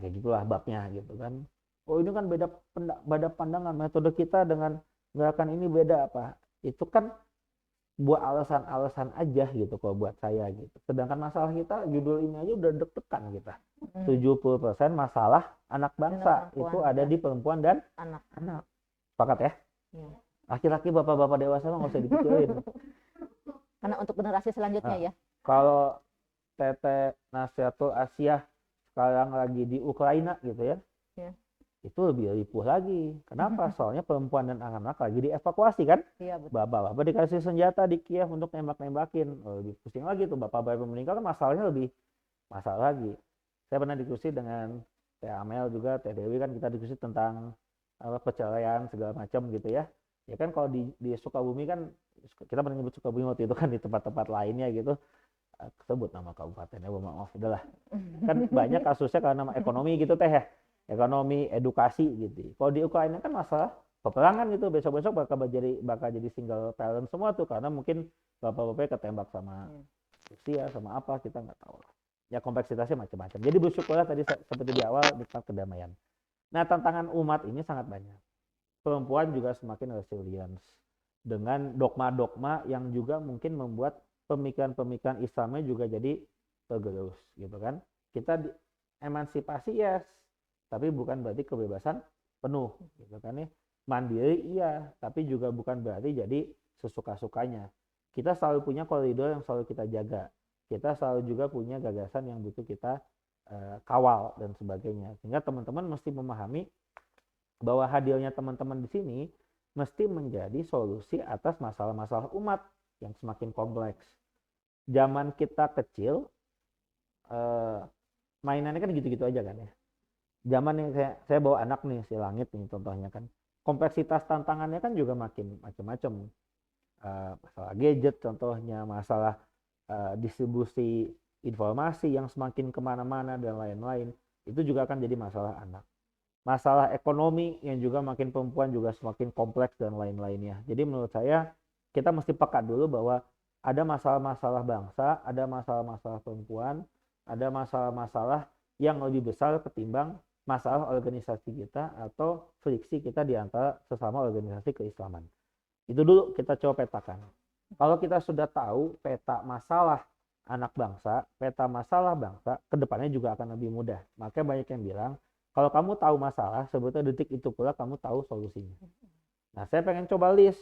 kayak gitulah babnya gitu kan. Oh ini kan beda pandangan, metode kita dengan gerakan ini beda apa. Itu kan buat alasan-alasan aja gitu kalau buat saya gitu. Sedangkan masalah kita judul ini aja udah deg-degan kita. 70% masalah anak bangsa perempuan, itu ada ya. di perempuan dan Anak. Sepakat ya? Iya. Laki-laki bapak-bapak dewasa mah nggak usah dipikirin. Karena untuk generasi selanjutnya Nah, ya. Kalau Tete Nasihatul Asia sekarang lagi di Ukraina gitu ya, Iya. itu lebih ripuh lagi. Kenapa? Soalnya perempuan dan anak-anak lagi dievakuasi kan. Iya betul. Bapak-bapak dikasih senjata di Kiev untuk nembak-nembakin. Lebih pusing lagi tuh bapak-bapak yang meninggal kan masalahnya lebih masalah lagi. Saya pernah diskusi dengan Teh Amel juga, Teh Dewi kan kita diskusi tentang perceraian segala macam gitu ya. Ya kan kalau di Sukabumi kan kita menyebut Sukabumi waktu itu kan di tempat-tempat lainnya gitu sebut nama kabupatennya, maaf udahlah kan banyak kasusnya karena ekonomi gitu teh ya, ekonomi edukasi gitu. Kalau di Ukraina kan masalah peperangan gitu, besok-besok bakal jadi single parent semua tuh karena mungkin bapak-bapaknya ketembak sama Rusia sama apa kita nggak tahu ya, kompleksitasnya macam-macam. Jadi bersyukurlah tadi seperti di awal nikmat kedamaian. Nah tantangan umat ini sangat banyak. Perempuan juga semakin resilience dengan dogma-dogma yang juga mungkin membuat pemikiran-pemikiran Islamnya juga jadi tergerus gitu kan. Kita emansipasi yes, tapi bukan berarti kebebasan penuh gitu kan ya. Mandiri iya, tapi juga bukan berarti jadi sesuka-sukanya. Kita selalu punya koridor yang selalu kita jaga. Kita selalu juga punya gagasan yang butuh kita kawal dan sebagainya. Sehingga teman-teman mesti memahami bahwa hadirnya teman-teman di sini mesti menjadi solusi atas masalah-masalah umat yang semakin kompleks. Zaman kita kecil, mainannya kan gitu-gitu aja kan ya. Zaman yang saya bawa anak nih, si Langit nih contohnya kan. Kompleksitas tantangannya kan juga makin macam-macam. Masalah gadget contohnya, masalah distribusi informasi yang semakin kemana-mana dan lain-lain. Itu juga akan jadi masalah anak. Masalah ekonomi yang juga makin perempuan juga semakin kompleks dan lain-lainnya. Jadi menurut saya kita mesti peka dulu bahwa ada masalah-masalah bangsa, ada masalah-masalah perempuan, ada masalah-masalah yang lebih besar ketimbang masalah organisasi kita atau friksi kita di antara sesama organisasi keislaman. Itu dulu kita coba petakan. Kalau kita sudah tahu peta masalah anak bangsa, peta masalah bangsa, kedepannya juga akan lebih mudah. Makanya banyak yang bilang, kalau kamu tahu masalah, sebetulnya detik itu pula kamu tahu solusinya. Nah, saya pengen coba list.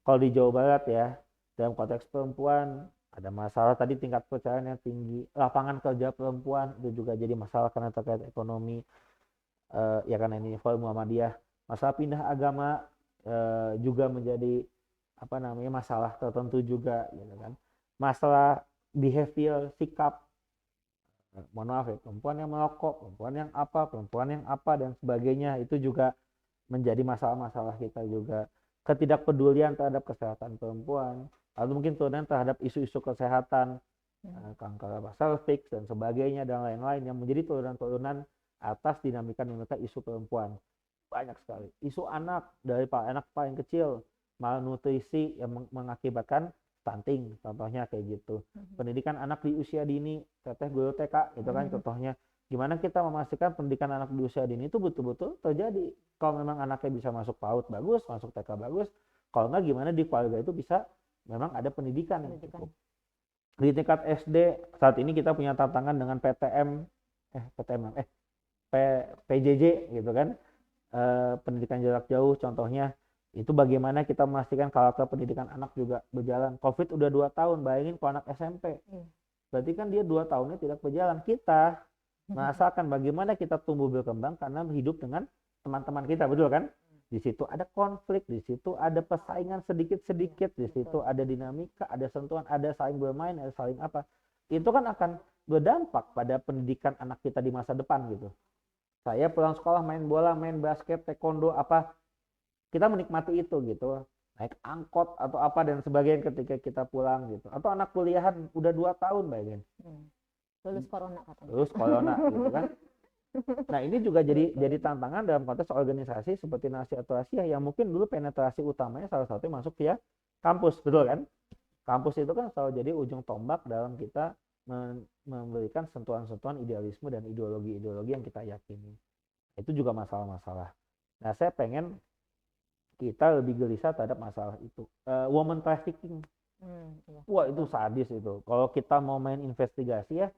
Kalau di Jawa Barat ya, dalam konteks perempuan, ada masalah tadi tingkat perceraian yang tinggi. Lapangan kerja perempuan, itu juga jadi masalah karena terkait ekonomi. Ya karena ini Forum Muhammadiyah. Masalah pindah agama juga menjadi masalah tertentu juga. Gitu kan. Masalah behavior, sikap. Mohon maaf ya, perempuan yang merokok, perempuan yang apa dan sebagainya itu juga menjadi masalah-masalah kita juga. Ketidakpedulian terhadap kesehatan perempuan atau mungkin turunan terhadap isu-isu kesehatan, kanker cervix dan sebagainya dan lain-lain yang menjadi turunan-turunan atas dinamika isu perempuan. Banyak sekali. Isu anak dari anak paling kecil, malnutrisi yang mengakibatkan stunting, contohnya kayak gitu. Pendidikan anak di usia dini, teteh guru TK, itu kan contohnya. Gimana kita memastikan pendidikan anak di usia dini itu betul-betul terjadi. Kalau memang anaknya bisa masuk PAUD bagus, masuk TK bagus. Kalau enggak gimana di keluarga itu bisa memang ada pendidikan yang cukup. Di tingkat SD, saat ini kita punya tantangan dengan PJJ gitu kan. Pendidikan jarak jauh contohnya. Itu bagaimana kita memastikan karakter pendidikan anak juga berjalan. COVID udah 2 tahun, bayangin kalau anak SMP. Berarti kan dia 2 tahunnya tidak berjalan. Kita merasakan bagaimana kita tumbuh berkembang karena hidup dengan teman-teman kita, betul kan? Di situ ada konflik, di situ ada persaingan sedikit-sedikit, di situ ada dinamika, ada sentuhan, ada saling bermain, ada saling apa. Itu kan akan berdampak pada pendidikan anak kita di masa depan gitu. Saya pulang sekolah main bola, main basket, taekwondo, apa. Kita menikmati itu gitu, naik angkot atau apa dan sebagainya ketika kita pulang gitu. Atau anak kuliahan udah 2 tahun bayangin. Lulus corona katanya. Lulus corona gitu kan. Nah ini juga jadi tantangan dalam konteks organisasi seperti Nasihatul Asia yang mungkin dulu penetrasi utamanya salah satunya masuk via kampus, betul kan? Kampus itu kan selalu jadi ujung tombak dalam kita memberikan sentuhan-sentuhan idealisme dan ideologi-ideologi yang kita yakini. Itu juga masalah-masalah. Nah saya pengen kita lebih gelisah terhadap masalah itu. Woman trafficking Iya. Wah itu sadis itu. Kalau kita mau main investigasi ya,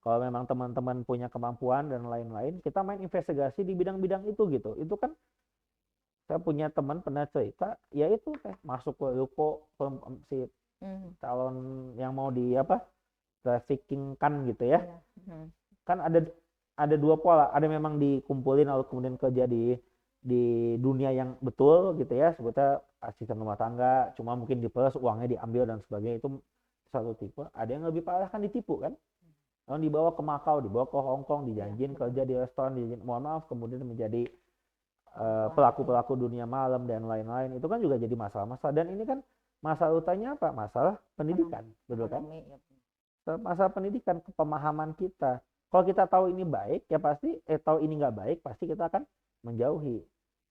kalau memang teman-teman punya kemampuan dan lain-lain, kita main investigasi di bidang-bidang itu gitu. Itu kan saya punya teman pernah cerita, ya itu masuk ke ruko si calon yang mau di apa trafficking kan gitu ya. Iya. Kan ada dua pola, ada memang dikumpulin lalu kemudian kerja di dunia yang betul gitu ya, sebutnya asisten rumah tangga, cuma mungkin diperes uangnya diambil dan sebagainya, itu satu tipe. Ada yang lebih parah kan ditipu kan, lalu dibawa ke Makau, dibawa ke Hong Kong, dijanjin betul. kerja di restoran, dijanjin mohon maaf kemudian menjadi Perempuan. pelaku-pelaku dunia malam dan lain-lain. Itu kan juga jadi masalah-masalah, dan ini kan masalah utamanya apa, masalah pendidikan, betul kan, Ekonomi, ya. masalah pendidikan, pemahaman kita. Kalau kita tahu ini baik ya pasti, tahu ini nggak baik pasti kita akan menjauhi.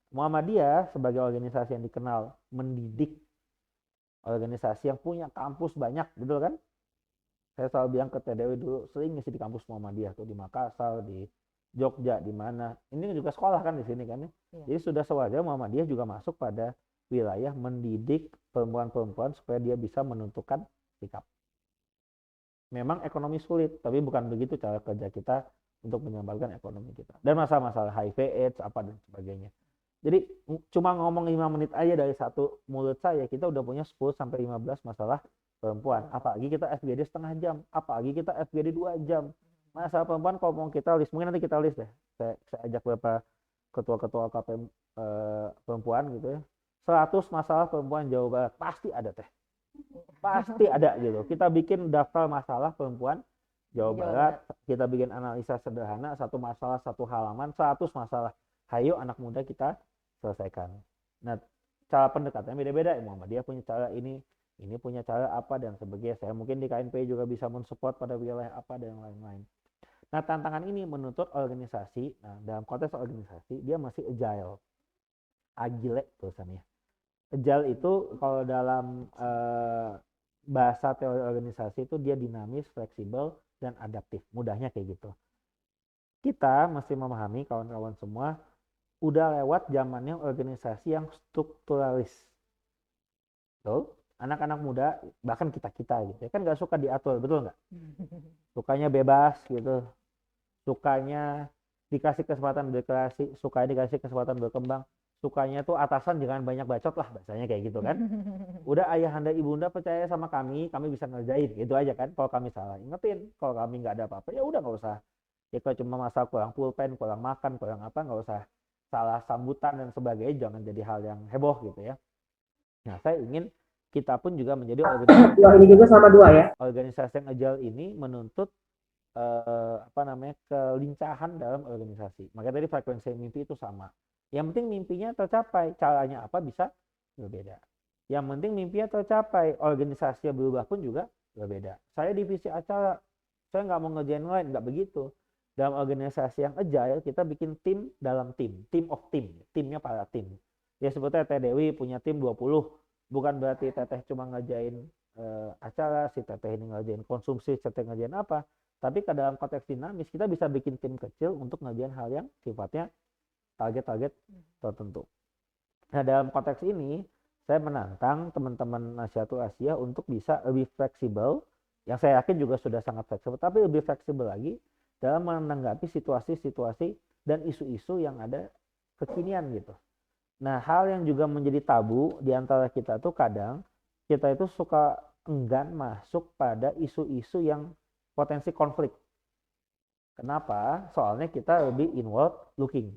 Muhammadiyah sebagai organisasi yang dikenal mendidik, organisasi yang punya kampus banyak, betul kan? Saya selalu bilang ke TDW dulu, sering ngisi di kampus Muhammadiyah tuh, di Makassar, di Jogja, di mana. Ini juga sekolah kan di sini kan ya. Iya. Jadi sudah sewajarnya Muhammadiyah juga masuk pada wilayah mendidik perempuan-perempuan supaya dia bisa menentukan sikap. Memang ekonomi sulit, tapi bukan begitu cara kerja kita untuk menyelamatkan ekonomi kita. Dan masalah-masalah HIV, AIDS, apa dan sebagainya. Jadi cuma ngomong 5 menit aja dari satu mulut saya, kita udah punya 10-15 masalah perempuan. Apalagi kita FGD setengah jam, apalagi kita FGD 2 jam. Masalah perempuan kalau mau kita list, mungkin nanti kita list deh. Saya ajak beberapa ketua-ketua KPM perempuan gitu ya. 100 masalah perempuan Jawa Barat, pasti ada teh. Pasti ada gitu. Kita bikin daftar masalah perempuan Jawa Barat, kita bikin analisa sederhana, satu masalah satu halaman, 100 masalah. Hayo anak muda kita selesaikan. Nah, cara pendekatannya beda-beda. Muhammadiyah punya cara ini punya cara apa dan sebagainya. Saya mungkin di KNP juga bisa mensupport pada wilayah apa dan lain-lain. Nah, tantangan ini menuntut organisasi. Nah, dalam konteks organisasi dia masih agile tulisannya. Agile itu kalau dalam bahasa teori organisasi itu dia dinamis, fleksibel, dan adaptif. Mudahnya kayak gitu. Kita mesti memahami kawan-kawan semua, udah lewat zamannya organisasi yang strukturalis. Tuh, anak-anak muda, bahkan kita-kita gitu ya, kan nggak suka diatur, betul nggak? Sukanya bebas gitu, sukanya dikasih kesempatan berkreasi, sukanya dikasih kesempatan berkembang, sukanya tuh atasan jangan banyak bacot lah, bahasanya kayak gitu kan. Udah ayahanda ibunda percaya sama kami bisa ngerjain, gitu aja kan. Kalau kami salah, ingetin. Kalau kami nggak ada apa-apa, ya udah nggak usah. Ya kalau cuma masalah kurang pulpen, kurang makan, kurang apa, nggak usah salah sambutan dan sebagainya, jangan jadi hal yang heboh gitu ya. Nah, saya ingin kita pun juga menjadi organisasi. Ini juga sama 2 ya. Organisasi yang agile ini menuntut kelincahan dalam organisasi. Makanya tadi frekuensi mimpi itu sama. Yang penting mimpinya tercapai, caranya apa bisa berbeda. Yang penting mimpinya tercapai, organisasi berubah pun juga berbeda. Saya divisi acara, saya nggak mau ngerjain lain, nggak begitu. Dalam organisasi yang agile, kita bikin tim dalam tim of team, timnya para tim. Ya sebetulnya Teh Dewi punya tim 20, bukan berarti Teteh cuma ngerjain acara, si Teteh ini ngerjain konsumsi, si Teteh ngerjain apa. Tapi ke dalam konteks dinamis, kita bisa bikin tim kecil untuk ngerjain hal yang sifatnya target-target tertentu. Nah, dalam konteks ini, saya menantang teman-teman Nasyatul Asia untuk bisa lebih fleksibel, yang saya yakin juga sudah sangat fleksibel, tapi lebih fleksibel lagi dalam menanggapi situasi-situasi dan isu-isu yang ada kekinian gitu. Nah, hal yang juga menjadi tabu di antara kita tuh kadang, kita itu suka enggan masuk pada isu-isu yang potensi konflik. Kenapa? Soalnya kita lebih inward looking.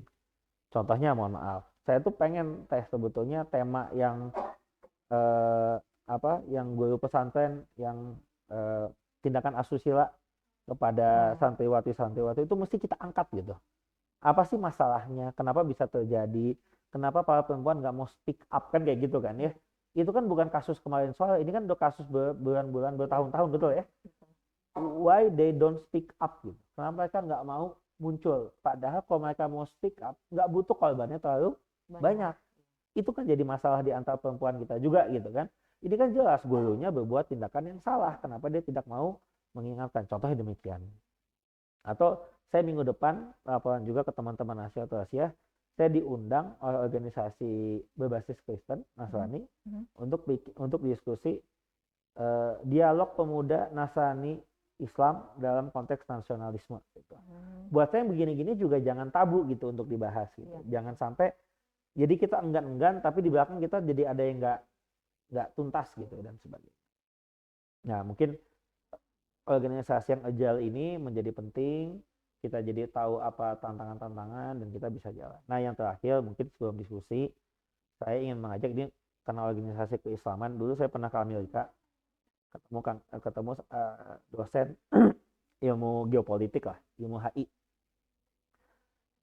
Contohnya, mohon maaf, saya tuh pengen sebetulnya tema yang yang guru pesantren yang tindakan asusila kepada santriwati itu mesti kita angkat gitu. Apa sih masalahnya? Kenapa bisa terjadi? Kenapa para perempuan nggak mau speak up, kan kayak gitu kan ya? Itu kan bukan kasus kemarin soal, ini kan udah kasus berbulan-bulan, bertahun-tahun, betul ya? Why they don't speak up gitu? Kenapa mereka nggak mau muncul? Padahal kalau mereka mau speak up, nggak butuh korbannya terlalu banyak. Itu kan jadi masalah di antara perempuan kita juga gitu kan. Ini kan jelas gurunya berbuat tindakan yang salah. Kenapa dia tidak mau mengingatkan? Contohnya demikian. Atau saya minggu depan laporan juga ke teman-teman Nasyatul Asia, saya diundang oleh organisasi berbasis Kristen Nasrani untuk diskusi dialog pemuda Nasrani Islam dalam konteks nasionalisme gitu. Buat saya yang begini-gini juga jangan tabu gitu untuk dibahas gitu. Jangan sampai jadi kita enggan-enggan tapi di belakang kita jadi ada yang nggak tuntas gitu dan sebagainya. Nah, mungkin organisasi yang agile ini menjadi penting, kita jadi tahu apa tantangan-tantangan dan kita bisa jalan. Nah, yang terakhir mungkin sebelum diskusi, saya ingin mengajak ini karena organisasi keislaman, dulu saya pernah ke Amerika, ketemu dosen ilmu geopolitik lah, ilmu HI,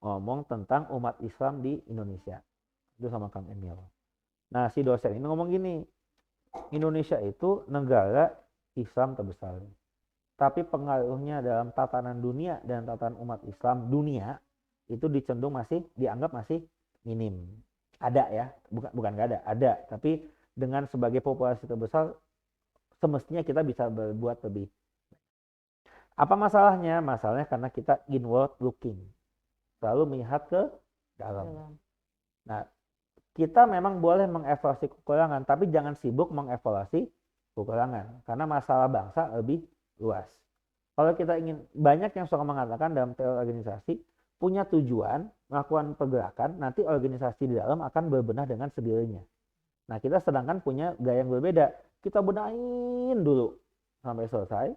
ngomong tentang umat Islam di Indonesia, itu sama Kang Emil. Nah, si dosen ini ngomong gini, Indonesia itu negara Islam terbesar, tapi pengaruhnya dalam tatanan dunia dan tatanan umat Islam dunia itu dianggap masih minim. Ada ya, bukan nggak ada, tapi dengan sebagai populasi terbesar semestinya kita bisa berbuat lebih. Apa masalahnya? Masalahnya karena kita inward looking, selalu melihat ke dalam. Nah, kita memang boleh mengevaluasi kekurangan, tapi jangan sibuk mengevaluasi kekurangan, karena masalah bangsa lebih luas. Kalau kita ingin, banyak yang suka mengatakan dalam teori organisasi, punya tujuan, melakukan pergerakan, nanti organisasi di dalam akan berbenah dengan sendirinya. Nah, kita sedangkan punya gaya yang berbeda. Kita benahin dulu sampai selesai,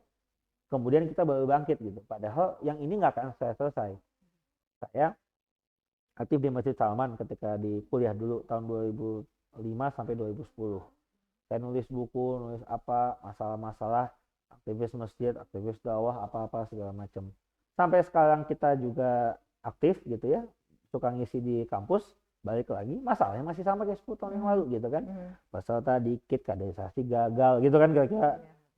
kemudian kita baru bangkit gitu. Padahal yang ini nggak akan selesai. Saya aktif di Masjid Salman ketika di kuliah dulu tahun 2005 sampai 2010. Saya nulis buku, nulis apa, masalah-masalah aktivis masjid, aktivis dakwah, apa-apa segala macam. Sampai sekarang kita juga aktif gitu ya, suka ngisi di kampus, balik lagi, masalahnya masih sama kayak 10 tahun yang lalu gitu kan. Peserta dikit, kaderisasi gagal gitu kan, kira-kira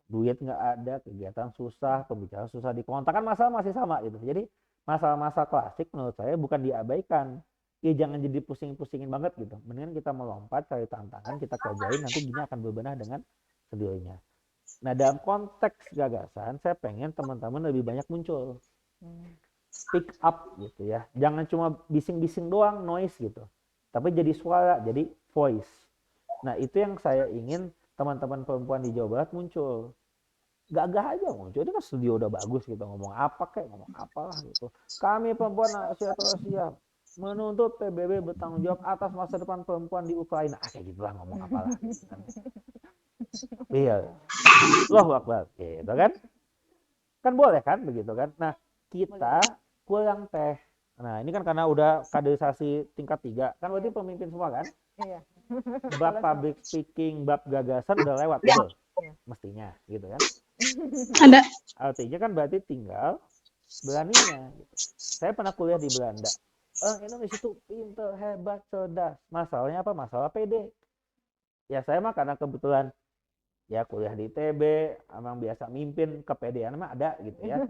duit nggak ada, kegiatan susah, pembicaraan susah dikontak, kan masalah masih sama gitu. Jadi masalah-masalah klasik menurut saya bukan diabaikan. Ya jangan jadi pusing-pusingin banget gitu. Mendingan kita melompat, cari tantangan, kita kerjain, nanti gini akan berbenah dengan sendirinya. Nah, dalam konteks gagasan, saya pengen teman-teman lebih banyak muncul. Pick up gitu ya. Jangan cuma bising-bising doang, noise gitu. Tapi jadi suara, jadi voice. Nah, itu yang saya ingin teman-teman perempuan di Jawa Barat muncul. Gagah aja muncul. Ini kan studio udah bagus gitu. Ngomong apa kayak, ngomong apalah gitu. Kami perempuan Asia menuntut PBB bertanggung jawab atas masa depan perempuan di Ukraina. Kayak gitulah, ngomong apalah. Gitu kan. Iya. Allahu Akbar. Gitu kan. Kan boleh kan begitu kan. Nah, kita kurang teh. Nah, ini kan karena udah kaderisasi tingkat 3. Kan berarti pemimpin semua kan? Iya. Bab public speaking, bab gagasan udah lewat betul. Mestinya gitu kan. Ada. Artinya kan berarti tinggal beraninya gitu. Saya pernah kuliah di Belanda. Indonesia itu pintar, hebat, cerdas. Masalahnya apa? Masalah PD. Ya saya mah karena kebetulan ya kuliah di ITB, emang biasa mimpin, kepedean mah ada gitu ya.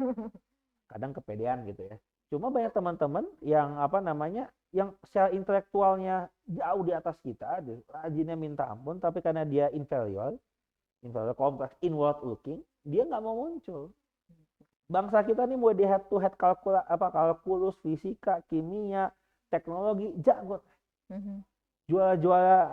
Kadang kepedean gitu ya. Cuma banyak teman-teman yang yang secara intelektualnya jauh di atas kita, rajinnya minta ampun, tapi karena dia inferior kompleks, inward looking, dia nggak mau muncul. Bangsa kita nih mau di head to head kalkulus, fisika, kimia, teknologi, jago. Juara-juara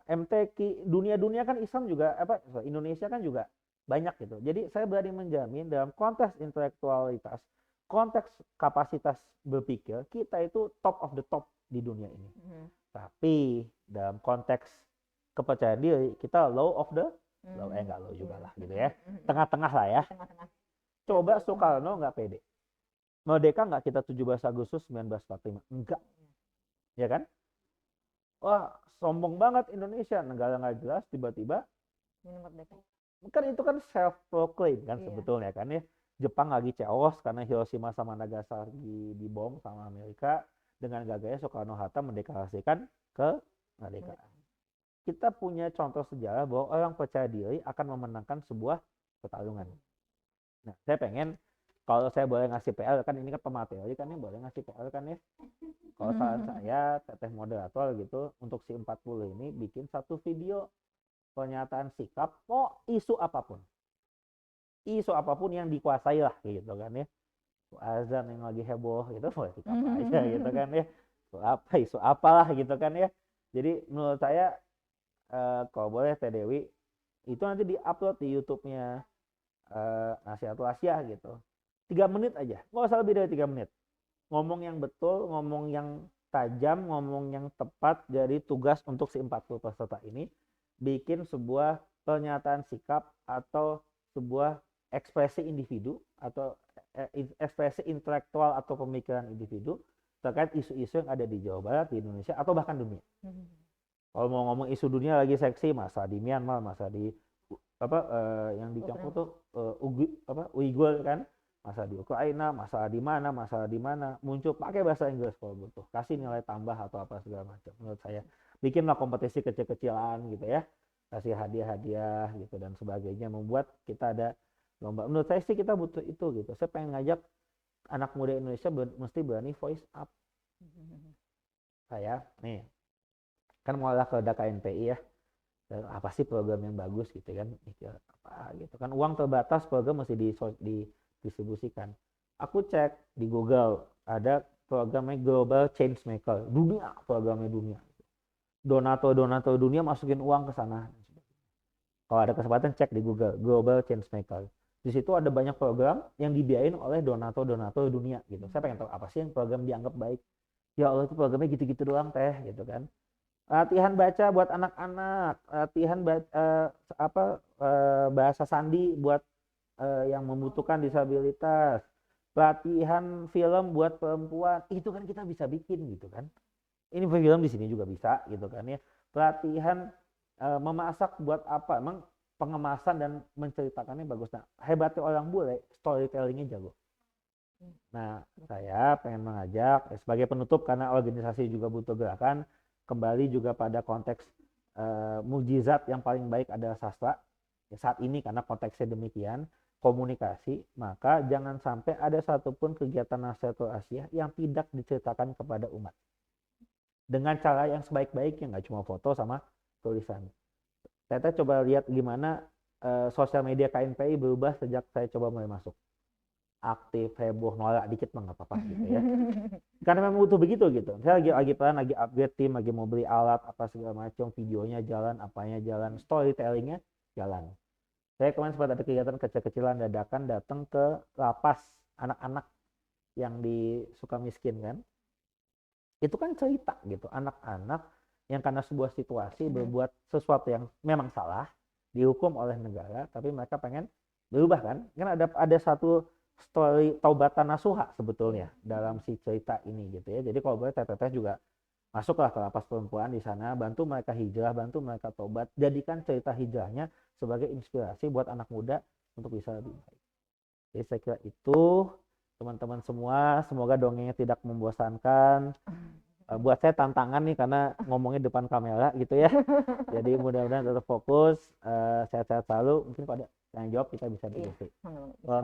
MTQ, dunia-dunia kan Islam juga Indonesia kan juga banyak gitu. Jadi saya berani menjamin dalam konteks intelektualitas, konteks kapasitas berpikir, kita itu top of the top di dunia ini. Tapi dalam konteks kepercayaan diri, kita low of the low, enggak low juga lah gitu ya. Tengah-tengah lah ya. Coba Soekarno nggak pede. Merdeka nggak kita 17 Agustus 1945? Enggak. Ya kan? Wah, sombong banget Indonesia, negara nggak jelas, tiba-tiba merdeka. Kan itu kan self-proclaim kan sebetulnya kan ya. Jepang lagi chaos karena Hiroshima sama Nagasaki dibom sama Amerika, dengan gagahnya Soekarno-Hatta mendeklarasikan kemerdekaan. Kita punya contoh sejarah bahwa orang percaya diri akan memenangkan sebuah pertarungan. Nah, saya pengen, kalau saya boleh ngasih PR kan, ini kan pemateri kan ya, boleh ngasih PR kan ya. Kalau saran saya, teteh moderator gitu, untuk si 40 ini bikin satu video pernyataan sikap, isu apapun. Isu apapun yang dikuasai lah gitu kan ya. Azan yang lagi heboh gitu, boleh sikap aja gitu kan ya. Isu apalah gitu kan ya. Jadi menurut saya, kalau boleh Teh Dewi, itu nanti diupload di YouTube-nya Nasihatul Asyah gitu. 3 menit aja, nggak usah lebih dari 3 menit. Ngomong yang betul, ngomong yang tajam, ngomong yang tepat. Jadi tugas untuk si 40 peserta ini bikin sebuah pernyataan sikap atau sebuah ekspresi individu atau ekspresi intelektual atau pemikiran individu terkait isu-isu yang ada di Jawa Barat, di Indonesia, atau bahkan dunia. Kalau mau ngomong isu dunia lagi seksi, masalah di Myanmar, masalah di yang di Tiongkok tuh Uighur kan, masalah di Ukraina, masalah di mana, muncul pakai bahasa Inggris kalau butuh, kasih nilai tambah atau apa segala macam. Menurut saya bikinlah kompetisi kecil-kecilan gitu ya, kasih hadiah-hadiah gitu dan sebagainya, membuat kita ada lomba. Menurut saya sih kita butuh itu gitu. Saya pengen ngajak anak muda Indonesia mesti berani voice up. Saya nih kan mau ke KNPI ya, dan apa sih program yang bagus gitu kan, apa gitu kan, uang terbatas, program mesti didistribusikan. Aku cek di Google ada programnya Global Change Maker, dunia, programnya dunia, donatur dunia masukin uang ke sana. Kalau ada kesempatan cek di Google Global Change Maker, di situ ada banyak program yang dibiayain oleh donatur dunia gitu. Saya pengen tahu apa sih yang program dianggap baik. Ya Allah, itu programnya gitu-gitu doang teh gitu kan. Latihan baca buat anak-anak, latihan bahasa sandi buat yang membutuhkan disabilitas, latihan film buat perempuan, itu kan kita bisa bikin gitu kan. Ini film di sini juga bisa gitu kan ya. Pelatihan memasak buat apa, emang pengemasan dan menceritakannya bagus. Nah, hebatnya orang bule, storytellingnya jago. Nah, saya pengen mengajak sebagai penutup, karena organisasi juga butuh gerakan, kembali juga pada konteks mukjizat yang paling baik adalah sastra ya, saat ini karena konteksnya demikian, komunikasi. Maka jangan sampai ada satupun kegiatan Nasihatul Asyah yang tidak diceritakan kepada umat dengan cara yang sebaik-baiknya, nggak cuma foto sama tulisan. Saya coba lihat gimana sosial media KNPI berubah sejak saya coba mulai masuk. Aktif, heboh, nolak dikit mah nggak apa-apa gitu ya. Karena memang butuh begitu gitu. Saya lagi upgrade tim, lagi mau beli alat apa segala macam, videonya jalan, apanya jalan, storytellingnya jalan. Saya kemarin sempat ada kegiatan kecil-kecilan dadakan, datang ke lapas anak-anak yang di Sukamiskin kan. Itu kan cerita gitu, anak-anak yang karena sebuah situasi berbuat sesuatu yang memang salah, dihukum oleh negara, tapi mereka pengen berubah kan. Kan ada satu story taubatan nasuha sebetulnya dalam si cerita ini gitu ya. Jadi kalau boleh teteh juga masuklah ke lapas perempuan di sana, bantu mereka hijrah, bantu mereka tobat, jadikan cerita hijrahnya sebagai inspirasi buat anak muda untuk bisa lebih baik. Jadi saya kira itu teman-teman semua, semoga dongengnya tidak membosankan. Buat saya tantangan nih karena ngomongnya depan kamera gitu ya. Jadi mudah-mudahan tetap fokus, sehat-sehat selalu. Mungkin pada yang jawab kita bisa diskusi.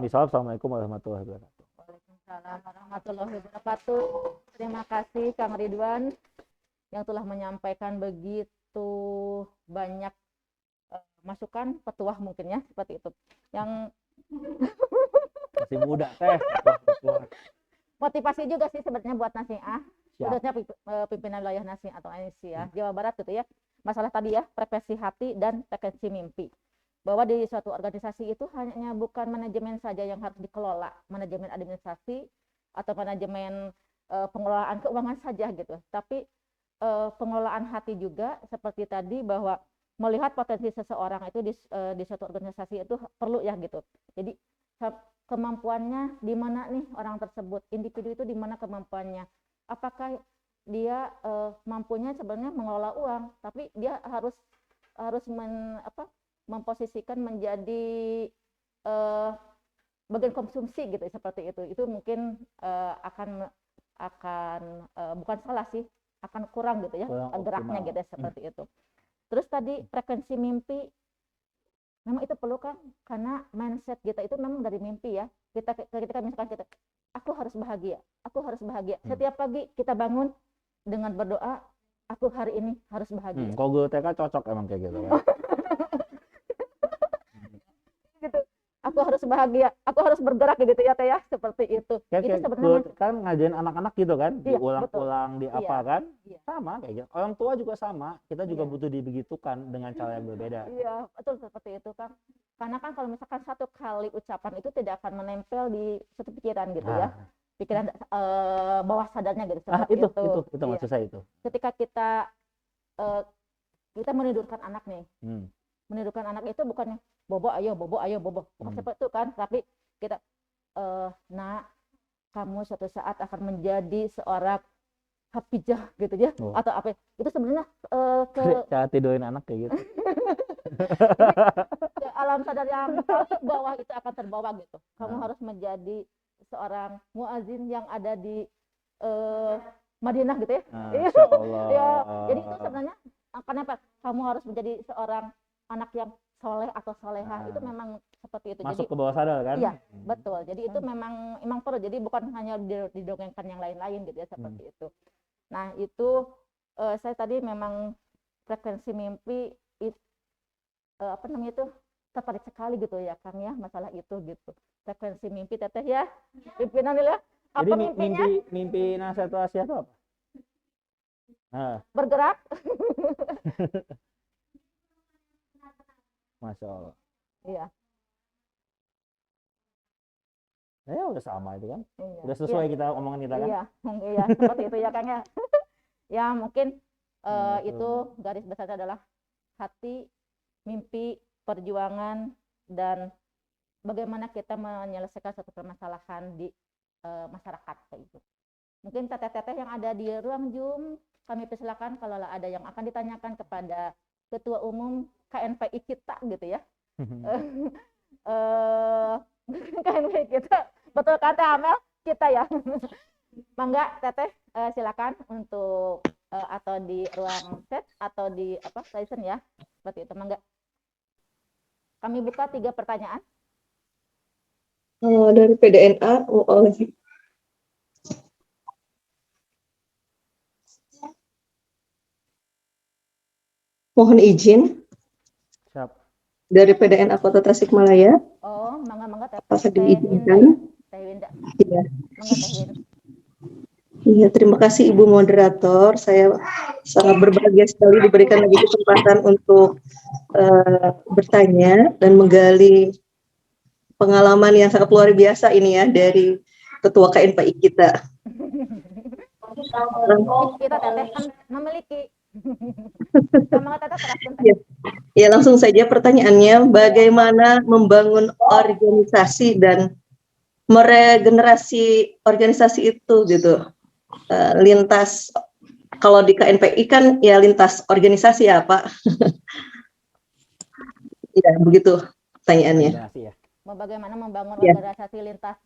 Misalnya, assalamualaikum warahmatullahi wabarakatuh. Waalaikumsalam warahmatullahi wabarakatuh. Terima kasih Kang Ridwan yang telah menyampaikan begitu banyak masukan, petuah mungkin ya, seperti itu. Yang masih muda teh. motivasi juga sih sebenarnya buat Nasiah, khususnya pimpinan wilayah Nasiah atau Nasiah Jawa Barat gitu ya. Masalah tadi ya, frekuensi hati dan frekuensi mimpi. Bahwa di suatu organisasi itu hanya bukan manajemen saja yang harus dikelola, manajemen administrasi atau manajemen pengelolaan keuangan saja gitu, tapi pengelolaan hati juga, seperti tadi bahwa melihat potensi seseorang itu di suatu organisasi itu perlu ya gitu. Jadi kemampuannya di mana nih orang tersebut, individu itu di mana kemampuannya, apakah dia mampunya sebenarnya mengelola uang, tapi dia harus memposisikan menjadi bagian konsumsi gitu, seperti itu mungkin akan bukan salah sih, akan kurang gitu ya geraknya gitu ya, seperti itu. Terus tadi frekuensi mimpi memang itu perlu kan, karena mindset kita itu memang dari mimpi ya. Ketika misalkan kita aku harus bahagia setiap pagi kita bangun dengan berdoa, aku hari ini harus bahagia. Kalau guru TK cocok emang kayak gitu ya. Gitu. aku harus bahagia, aku harus bergerak gitu ya Teh ya, seperti itu. Kayak Itu kayak sebenarnya kan ngajarin anak-anak gitu kan, iya, betul. diulang-ulang di Iya, apa kan, iya, sama kayak gitu. Orang tua juga sama, kita juga iya. butuh dibegitukan dengan cara yang berbeda. Iya, betul seperti itu Kang. Karena kan kalau misalkan satu kali ucapan itu tidak akan menempel di satu pikiran gitu ya. Nah, Pikiran bawah sadarnya gitu ah seperti itu. itu Iya. maksud saya itu. Ketika eh, kita menidurkan anak nih. Hmm. Menidurkan anak itu bukannya bobo ayo bobo. Bukan seperti itu kan, tapi kita nak, kamu suatu saat akan menjadi seorang hafijah gitu ya, Oh. atau apa. Itu sebenarnya Cara tidurin anak kayak gitu. ke alam sadar yang paling bawah itu akan terbawa gitu. Kamu harus menjadi seorang muazin yang ada di Madinah gitu ya. Masya Allah. Ya, jadi itu sebenarnya kenapa kamu harus menjadi seorang anak yang soleh atau soleha, itu memang seperti itu. Masuk Jadi ke bawah sadar kan? iya, betul. Jadi itu memang perlu. Jadi bukan hanya didongengkan yang lain-lain gitu ya, seperti itu. Nah, itu saya tadi memang frekuensi mimpi apa namanya itu tertarik sekali gitu ya Kang ya, masalah itu gitu. Frekuensi mimpi Teteh ya. Pimpinan ya. Apa Jadi mimpinya? mimpi nasihat wasiat itu apa? Nah, Bergerak. Masya Allah. Iya. Ya udah sama itu kan. Iya. Udah sesuai Iya. kita omongan kita kan? Iya, iya seperti itu ya Kang ya. Ya mungkin itu Betul. garis besarnya adalah hati, mimpi, perjuangan, dan bagaimana kita menyelesaikan satu permasalahan di masyarakat kayak gitu. Mungkin teteh-teteh yang ada di ruang Zoom, kami persilakan kalau ada yang akan ditanyakan kepada Ketua Umum KNPI kita gitu ya. KNPI kita, betul kata Amel, kita ya. Mangga teteh silakan untuk atau di ruang chat atau di apa listen ya, seperti itu. Mangga. Kami buka 3 pertanyaan. Dari PDNA oleh mohon izin Siap. dari PDNA Kota Tasikmalaya. Oh, mangga teteh. Apakah Teh Winda diizinkan? ya. Teh Winda. Iya. Mangga Teh Winda. Iya, terima kasih Ibu Moderator. Saya sangat berbahagia sekali diberikan lagi kesempatan untuk bertanya dan menggali pengalaman yang sangat luar biasa ini ya dari Ketua KNPI kita. Kita teteh kan memiliki. Mangga teteh teraskan teh. Ya, langsung saja pertanyaannya, bagaimana membangun organisasi dan meregenerasi organisasi itu gitu. Lintas kalau di KNPI kan ya lintas organisasi ya Pak. Ya begitu pertanyaannya. Ya. Bagaimana membangun Ya. organisasi lintas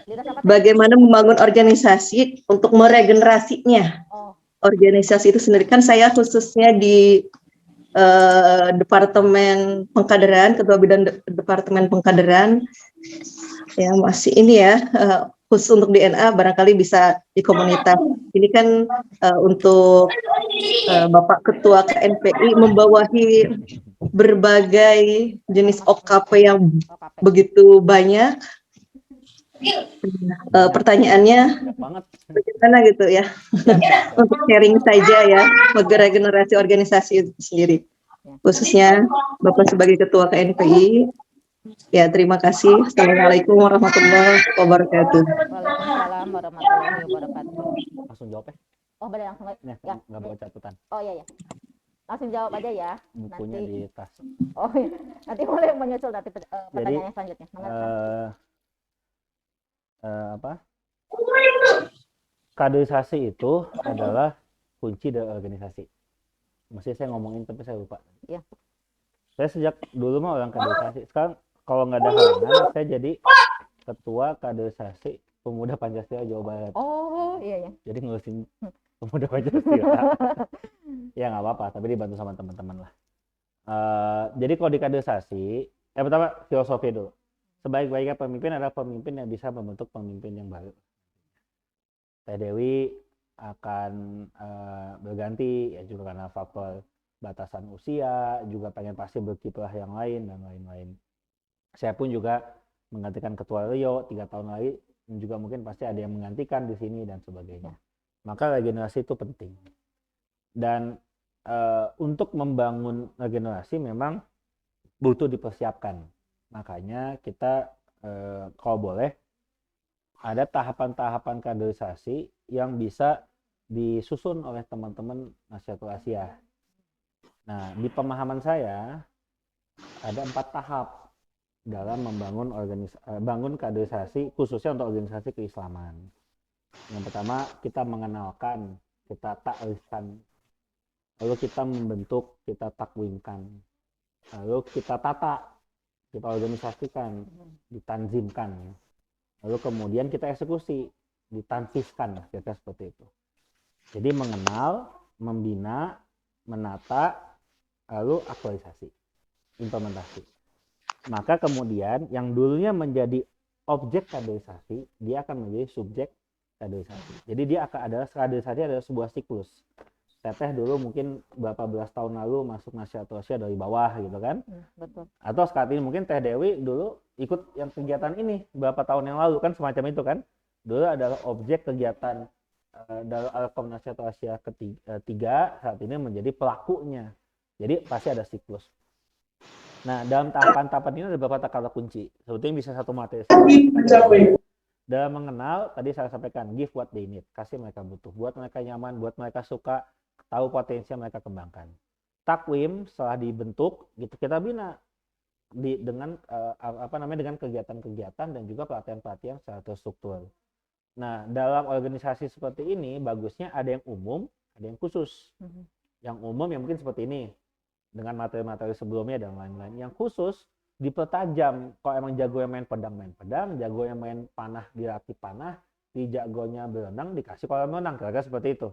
lintas apa? Bagaimana membangun organisasi untuk meregenerasinya. Oh, Organisasi itu sendiri kan saya khususnya di Departemen Pengkaderan, Ketua Bidang Departemen Pengkaderan. Ya masih ini ya khusus untuk DNA barangkali bisa di komunitas. Ini kan untuk Bapak Ketua KNPI membawahi berbagai jenis OKP yang KP. begitu banyak. Pertanyaannya Banget. bagaimana gitu ya untuk sharing saja ya regenerasi organisasi itu sendiri khususnya Bapak sebagai Ketua KNPI. Ya terima kasih. Assalamualaikum warahmatullahi wabarakatuh. Waalaikumsalam warahmatullahi wabarakatuh. Langsung jawab ya. Oh, boleh langsung Nih, ya. nggak bawa catatan. Oh iya ya. Langsung jawab aja ya. Bukunya Nanti di tas. oh iya. Nanti boleh menyusul nanti pertanyaan selanjutnya. Apa? Kaderisasi itu adalah kunci dari organisasi. Mesti saya ngomongin tapi saya lupa. Iya. Saya sejak dulu mah orang kaderisasi. Sekarang kalau nggak ada halangan, saya jadi ketua kaderisasi pemuda Pancasila Jawa Barat. Oh iya ya. Jadi ngurusin pemuda Pancasila. Ya nggak apa-apa, tapi dibantu sama teman-teman lah. Jadi kalau di kaderisasi, pertama filosofi dulu. Sebaik-baiknya pemimpin adalah pemimpin yang bisa membentuk pemimpin yang baru. Teh Dewi akan berganti ya juga karena faktor batasan usia, juga pengen pasti berkiprah yang lain dan lain-lain. Saya pun juga menggantikan Ketua Rio 3 tahun lagi, juga mungkin pasti ada yang menggantikan di sini dan sebagainya. Maka regenerasi itu penting. Dan untuk membangun regenerasi memang butuh dipersiapkan. Makanya kita kalau boleh ada tahapan-tahapan kaderisasi yang bisa disusun oleh teman-teman Nahdlatul Asyah. Nah, di pemahaman saya ada 4 tahap dalam membangun bangun kaderisasi khususnya untuk organisasi keislaman. Yang pertama, kita mengenalkan, kita takrifkan, lalu kita membentuk, kita takwimkan, lalu kita tata, kita organisasikan, ditanzimkan, lalu kemudian kita eksekusi, ditanfiskan, kira-kira seperti itu. Jadi mengenal, membina, menata, lalu aktualisasi, implementasi. Maka kemudian yang dulunya menjadi objek kaderisasi, dia akan menjadi subjek kaderisasi. Jadi dia akan adalah kaderisasi adalah sebuah siklus. Teteh dulu mungkin berapa belas tahun lalu masuk Nahdlatul Asyah dari bawah gitu kan. Betul. Atau saat ini mungkin Teh Dewi dulu ikut yang kegiatan ini berapa tahun yang lalu kan, semacam itu kan. Dulu adalah objek kegiatan dari Alkom Nahdlatul Asyah ketiga, saat ini menjadi pelakunya. Jadi pasti ada siklus. Nah, dalam tahapan-tahapan ini ada beberapa kata kunci. Sebetulnya bisa satu materi. Dalam mengenal, tadi saya sampaikan, give what they need. Kasih mereka butuh. Buat mereka nyaman, buat mereka suka, tahu potensi yang mereka kembangkan. Takwim, setelah dibentuk, gitu kita bina dengan dengan kegiatan-kegiatan dan juga pelatihan-pelatihan secara terstruktur. Nah, dalam organisasi seperti ini, bagusnya ada yang umum, ada yang khusus. Yang umum yang mungkin seperti ini, dengan materi-materi sebelumnya dan lain-lain. Yang khusus dipertajam. Kalau emang jago yang main pedang, jago yang main panah dilatih panah, di jagonya berenang dikasih kolam renang, kira-kira seperti itu.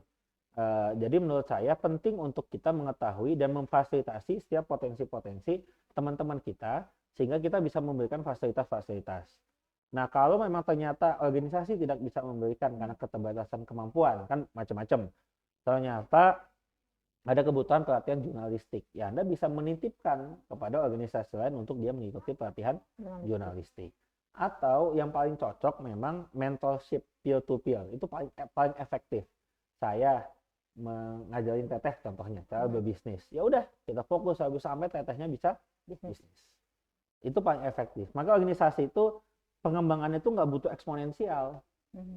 Jadi menurut saya penting untuk kita mengetahui dan memfasilitasi setiap potensi-potensi teman-teman kita sehingga kita bisa memberikan fasilitas-fasilitas. Nah, kalau memang ternyata organisasi tidak bisa memberikan karena keterbatasan kemampuan, kan macam-macam. Ternyata ada kebutuhan pelatihan jurnalistik, ya Anda bisa menitipkan kepada organisasi lain untuk dia mengikuti pelatihan jurnalistik. Atau yang paling cocok memang mentorship peer to peer, itu paling efektif. Saya mengajarin Teteh contohnya cara berbisnis, ya udah kita fokus sampai Tetehnya bisa bisnis. Itu paling efektif. Maka organisasi itu pengembangannya itu nggak butuh eksponensial,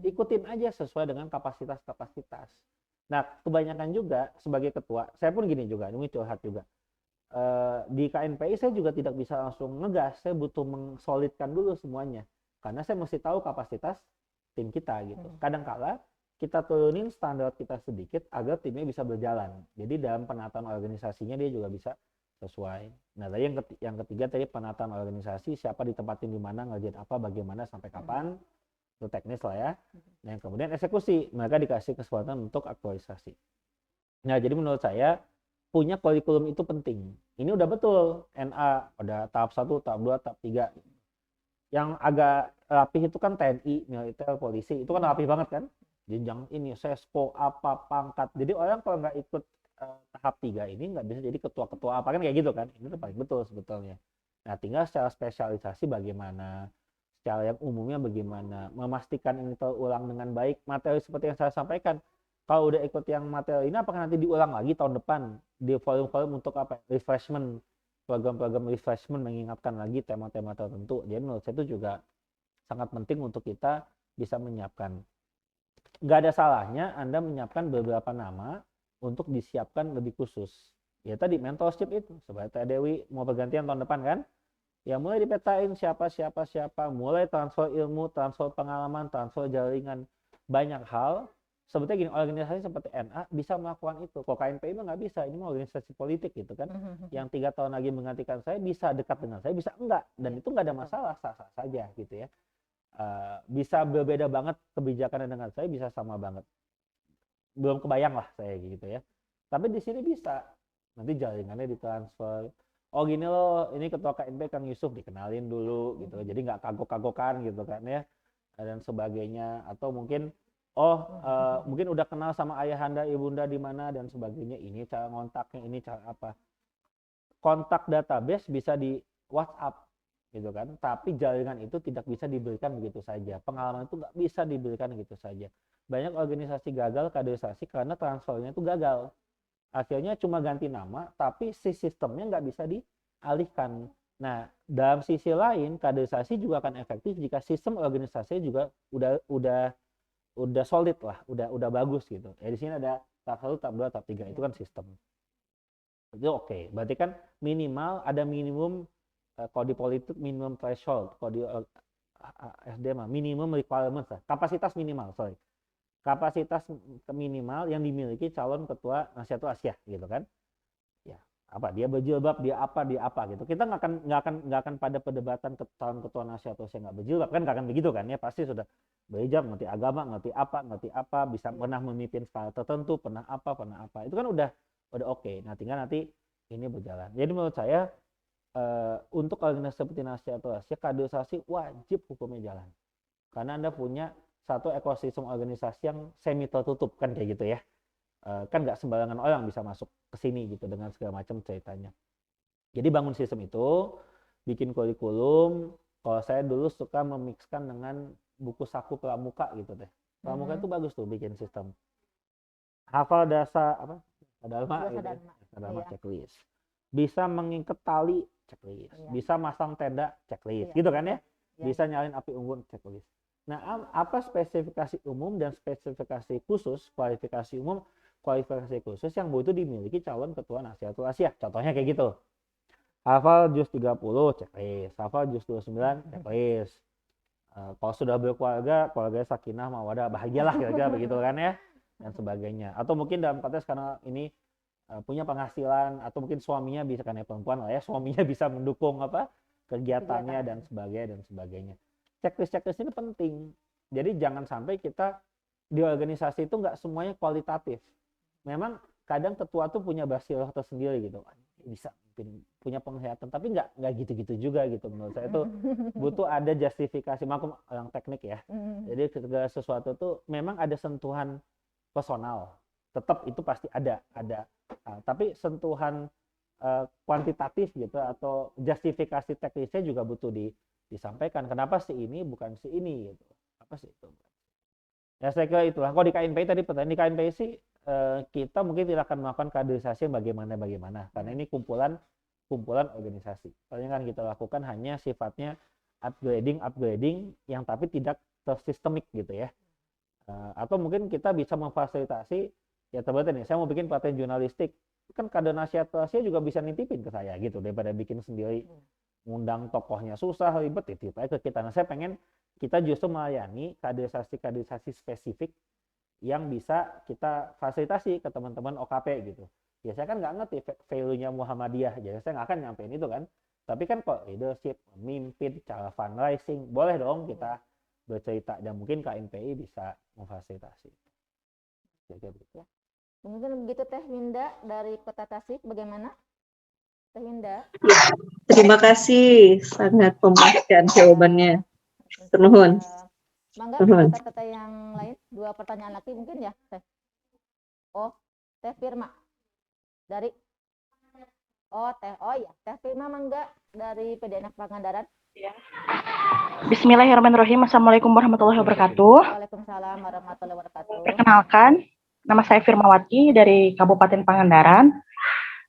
ikutin aja sesuai dengan kapasitas. Nah, kebanyakan juga sebagai ketua, saya pun gini juga, ini curhat juga. Di KNPI saya juga tidak bisa langsung ngegas, saya butuh mengsolidkan dulu semuanya. Karena saya mesti tahu kapasitas tim kita gitu. Kadangkala kita turunin standar kita sedikit agar timnya bisa berjalan. Jadi dalam penataan organisasinya dia juga bisa sesuai. Nah, tadi yang ketiga tadi penataan organisasi, siapa ditempatin di mana, ngerjain apa, bagaimana, sampai kapan. Itu teknis lah ya. Nah, yang kemudian eksekusi, mereka dikasih kesempatan untuk aktualisasi. Nah, jadi menurut saya punya kurikulum itu penting. Ini udah betul, NA udah tahap 1, tahap 2, tahap 3. Yang agak rapih itu kan TNI, militer, polisi, itu kan rapih banget kan. Jenjang ini, sesko, apa, pangkat. Jadi orang kalau nggak ikut tahap 3 ini nggak bisa jadi ketua-ketua apa kan kayak gitu kan. Ini tuh paling betul sebetulnya. Nah, tinggal secara spesialisasi bagaimana, secara yang umumnya bagaimana, memastikan ini terulang dengan baik. Materi seperti yang saya sampaikan, kalau udah ikut yang materi ini apakah nanti diulang lagi tahun depan di volume-volume untuk apa? Refreshment, program-program refreshment, mengingatkan lagi tema-tema tertentu. Jadi menurut saya itu juga sangat penting untuk kita bisa menyiapkan. Nggak ada salahnya Anda menyiapkan beberapa nama untuk disiapkan lebih khusus. Ya tadi mentorship itu, sebagai Teh Dewi mau bergantian tahun depan kan? Ya mulai dipetain siapa, mulai transfer ilmu, transfer pengalaman, transfer jaringan, banyak hal. Sebetulnya gini, organisasi seperti NA bisa melakukan itu. Kok KNPI mah nggak bisa, ini mah organisasi politik gitu kan. Yang 3 tahun lagi menggantikan saya bisa dekat dengan saya, bisa enggak. Dan itu nggak ada masalah, sah-sah saja gitu ya. Bisa berbeda banget kebijakannya dengan saya, bisa sama banget. Belum kebayang lah saya gitu ya. Tapi di sini bisa, nanti jaringannya ditransfer. Oh gini loh, ini ketua KNP Kang Yusuf, dikenalin dulu gitu. Jadi nggak kagok-kagokan gitu kan ya, dan sebagainya. Atau mungkin mungkin udah kenal sama ayahanda, ibunda di mana dan sebagainya. Ini cara ngontaknya, ini cara apa. Kontak database bisa di WhatsApp. gitu kan. Tapi jaringan itu tidak bisa diberikan begitu saja. Pengalaman itu nggak bisa diberikan begitu saja. Banyak organisasi gagal kaderisasi karena transfernya itu gagal. Akhirnya cuma ganti nama, tapi si sistemnya nggak bisa dialihkan. Nah, dalam sisi lain, kaderisasi juga akan efektif jika sistem organisasi juga udah solid lah, udah bagus gitu. Ya di sini ada tahap 1, tahap 2, tahap 3 itu kan sistem. Itu oke. Berarti kan minimal ada minimum kalau di politik minimum threshold, kalau di SD mah minimum requirements lah, kapasitas minimal, kapasitas minimal yang dimiliki calon ketua Nahdlatul Asyah gitu kan. Ya, apa dia berjilbab, dia apa gitu. Kita nggak akan pada perdebatan calon ketua Nahdlatul Asyah nggak berjilbab kan, nggak akan begitu kan ya, pasti sudah berhijab, ngerti agama, ngerti apa, bisa pernah memimpin skala tertentu, pernah apa, itu kan udah oke. Nah, tinggal nanti ini berjalan. Jadi menurut saya untuk organisasi seperti Nahdlatul Asyah, kaderisasi wajib hukumnya jalan. Karena Anda punya satu ekosistem organisasi yang semi tertutup kan kayak gitu ya. Kan nggak sembarangan orang bisa masuk ke sini gitu dengan segala macam ceritanya. Jadi bangun sistem itu, bikin kurikulum. Kalau saya dulu suka memixkan dengan buku saku pramuka gitu deh. Pramuka itu bagus tuh bikin sistem. Hafal dasar apa? Dharma gitu. Dharma checklist. Bisa mengikat tali checklist. Bisa masang tenda checklist gitu kan ya. Bisa nyalain api unggun checklist. Nah, apa spesifikasi umum dan spesifikasi khusus, kualifikasi umum, kualifikasi khusus yang butuh dimiliki calon ketua Nahdlatul Asyah. Contohnya kayak gitu. Hafal juz 30 checklist, hafal juz 29 checklist. Kalau sudah berkeluarga, keluarga sakinah mawadah bahagialah kira-kira begitu kan ya, dan sebagainya. Atau mungkin dalam konteks karena ini punya penghasilan, atau mungkin suaminya bisa, karena perempuan lah ya, suaminya bisa mendukung apa kegiatannya dan sebagainya. Checklist ini penting. Jadi jangan sampai kita di organisasi itu nggak semuanya kualitatif. Memang kadang ketua tuh punya basiroh tersendiri gitu, bisa punya penglihatan, tapi nggak gitu-gitu juga gitu. Menurut saya itu butuh ada justifikasi. Maklum orang teknik ya. Jadi segala sesuatu tuh memang ada sentuhan personal. Tetap itu pasti ada. Tapi sentuhan kuantitatif gitu atau justifikasi teknisnya juga butuh disampaikan. Kenapa si ini bukan si ini gitu? Apa sih itu? Ya saya kira itulah. Kalau di KNPI tadi pertanyaan, di KNPI sih kita mungkin tidak akan melakukan kaderisasi bagaimana karena ini kumpulan organisasi. Paling kan kita lakukan hanya sifatnya upgrading yang tapi tidak tersistemik gitu ya. Atau mungkin kita bisa memfasilitasi ya ternyata nih, saya mau bikin pelatihan jurnalistik, kan kader Nahdlatul Asyah juga bisa nitipin ke saya gitu daripada bikin sendiri, ngundang tokohnya susah ribet, titip aja ke kita. Nah, saya pengen kita justru melayani kaderisasi spesifik yang bisa kita fasilitasi ke teman-teman OKP gitu. Ya saya kan nggak ngerti value-nya Muhammadiyah, jadi saya nggak akan nyampein itu kan. Tapi kan kok leadership, memimpin, cara fundraising, boleh dong kita bercerita, dan mungkin KNPI bisa memfasilitasi. Jadi begitu. Mungkin begitu Teh Winda dari Kota Tasik, bagaimana? Teh Winda. Terima kasih, sangat memuaskan jawabannya. Nuhun. Mangga Teh yang lain, 2 pertanyaan lagi mungkin ya Teh. Oh, Teh Firma dari Teh Firma mangga dari PDNF Pangandaran. Ya. Bismillahirrahmanirrahim. Assalamualaikum warahmatullahi wabarakatuh. Waalaikumsalam warahmatullahi wabarakatuh. Perkenalkan, nama saya Firmawati dari Kabupaten Pangandaran.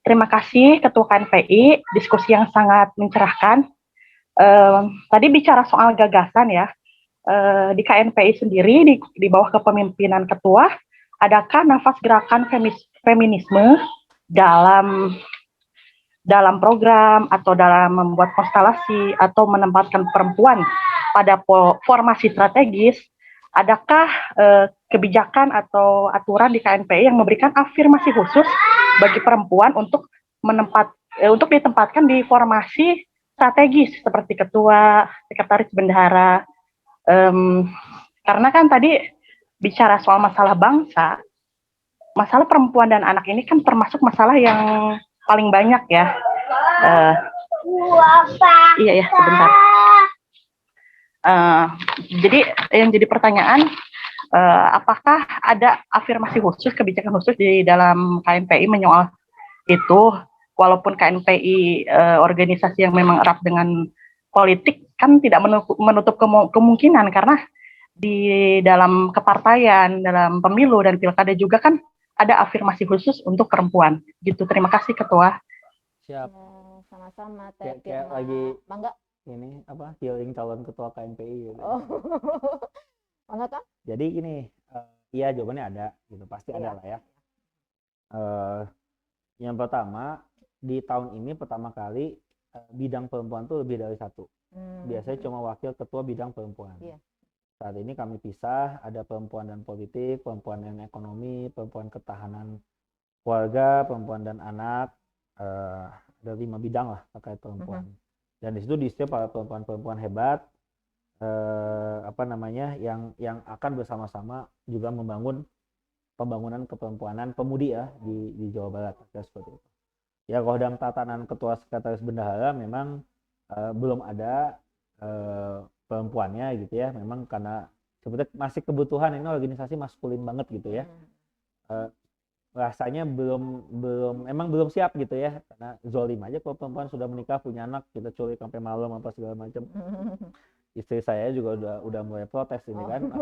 Terima kasih Ketua KNPI, diskusi yang sangat mencerahkan. Tadi bicara soal gagasan ya. Di KNPI sendiri di bawah kepemimpinan Ketua, adakah nafas gerakan feminisme dalam program atau dalam membuat konstelasi atau menempatkan perempuan pada formasi strategis? Adakah kebijakan atau aturan di KNPI yang memberikan afirmasi khusus bagi perempuan untuk ditempatkan di formasi strategis seperti ketua, sekretaris bendahara? Karena kan tadi bicara soal masalah bangsa, masalah perempuan dan anak ini kan termasuk masalah yang paling banyak ya. Iya ya, sebentar. Jadi yang jadi pertanyaan, apakah ada afirmasi khusus, kebijakan khusus di dalam KNPI menyoal itu, walaupun KNPI organisasi yang memang erat dengan politik kan tidak menutup kemungkinan, karena di dalam kepartaian, dalam pemilu dan pilkada juga kan ada afirmasi khusus untuk perempuan. Gitu. Terima kasih Ketua. Siap. Ya, sama-sama Teh Kayak Firma. lagi Mangga. ini apa hearing calon ketua KNPI gitu. Oh. Mangga Kang? Jadi gini, iya jawabannya ada gitu, pasti Iya. ada lah ya. Yang pertama, di tahun ini pertama kali bidang perempuan tuh lebih dari satu. Biasanya cuma wakil ketua bidang perempuan. Iya. Saat ini kami pisah, ada perempuan dan politik, perempuan dan ekonomi, perempuan ketahanan keluarga, perempuan dan anak, ada 5 bidang lah terkait perempuan. Dan di situ diisi para perempuan-perempuan hebat, yang akan bersama-sama juga membangun pembangunan kepemimpinan pemudi ya di Jawa Barat, seperti itu. Ya kalau dalam tatanan ketua sekretaris bendahara memang belum ada perempuannya gitu ya, memang karena sebetulnya masih kebutuhan, ini organisasi maskulin banget gitu ya. Rasanya belum siap gitu ya, karena zolim aja kalau perempuan sudah menikah punya anak kita culik sampai malam apa segala macam. Istri saya juga udah mulai protes ini kan,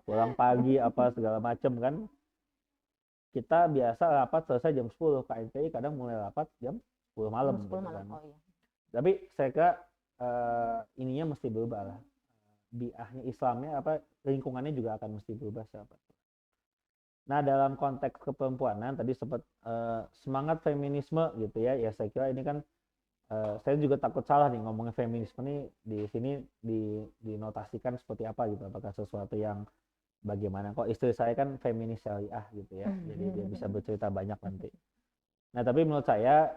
pulang pagi apa segala macam kan. Kita biasa rapat selesai jam 10, KNPI kadang mulai rapat jam 10 malam. 10 gitu malam. kan. Oh iya. Tapi saya kira ininya mesti berubah lah. Biahnya Islamnya lingkungannya juga akan mesti berubah siapa. Nah dalam konteks kepemimpinan tadi sempat semangat feminisme gitu ya, ya saya kira ini kan saya juga takut salah nih ngomongin feminisme nih di sini dinotasikan seperti apa gitu, apakah sesuatu yang bagaimana. Kok istri saya kan feminis syariah gitu ya, jadi dia bisa bercerita banyak nanti. Nah tapi menurut saya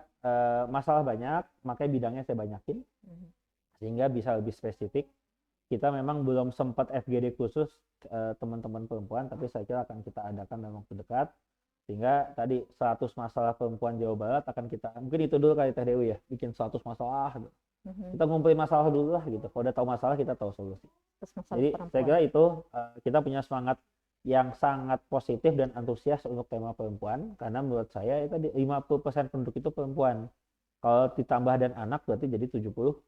masalah banyak, makanya bidangnya saya banyakin sehingga bisa lebih spesifik. Kita memang belum sempat FGD khusus teman-teman perempuan, tapi saya kira akan kita adakan dalam waktu dekat, sehingga tadi 100 masalah perempuan Jawa Barat akan kita, mungkin itu dulu kali Teh Dewi ya, bikin 100 masalah gitu. Kita ngumpulin masalah dulu lah gitu, kalau udah tahu masalah kita tahu solusi. Jadi saya kira itu kita punya semangat yang sangat positif dan antusias untuk tema perempuan, karena menurut saya itu 50% penduduk itu perempuan, kalau ditambah dan anak berarti jadi 70%.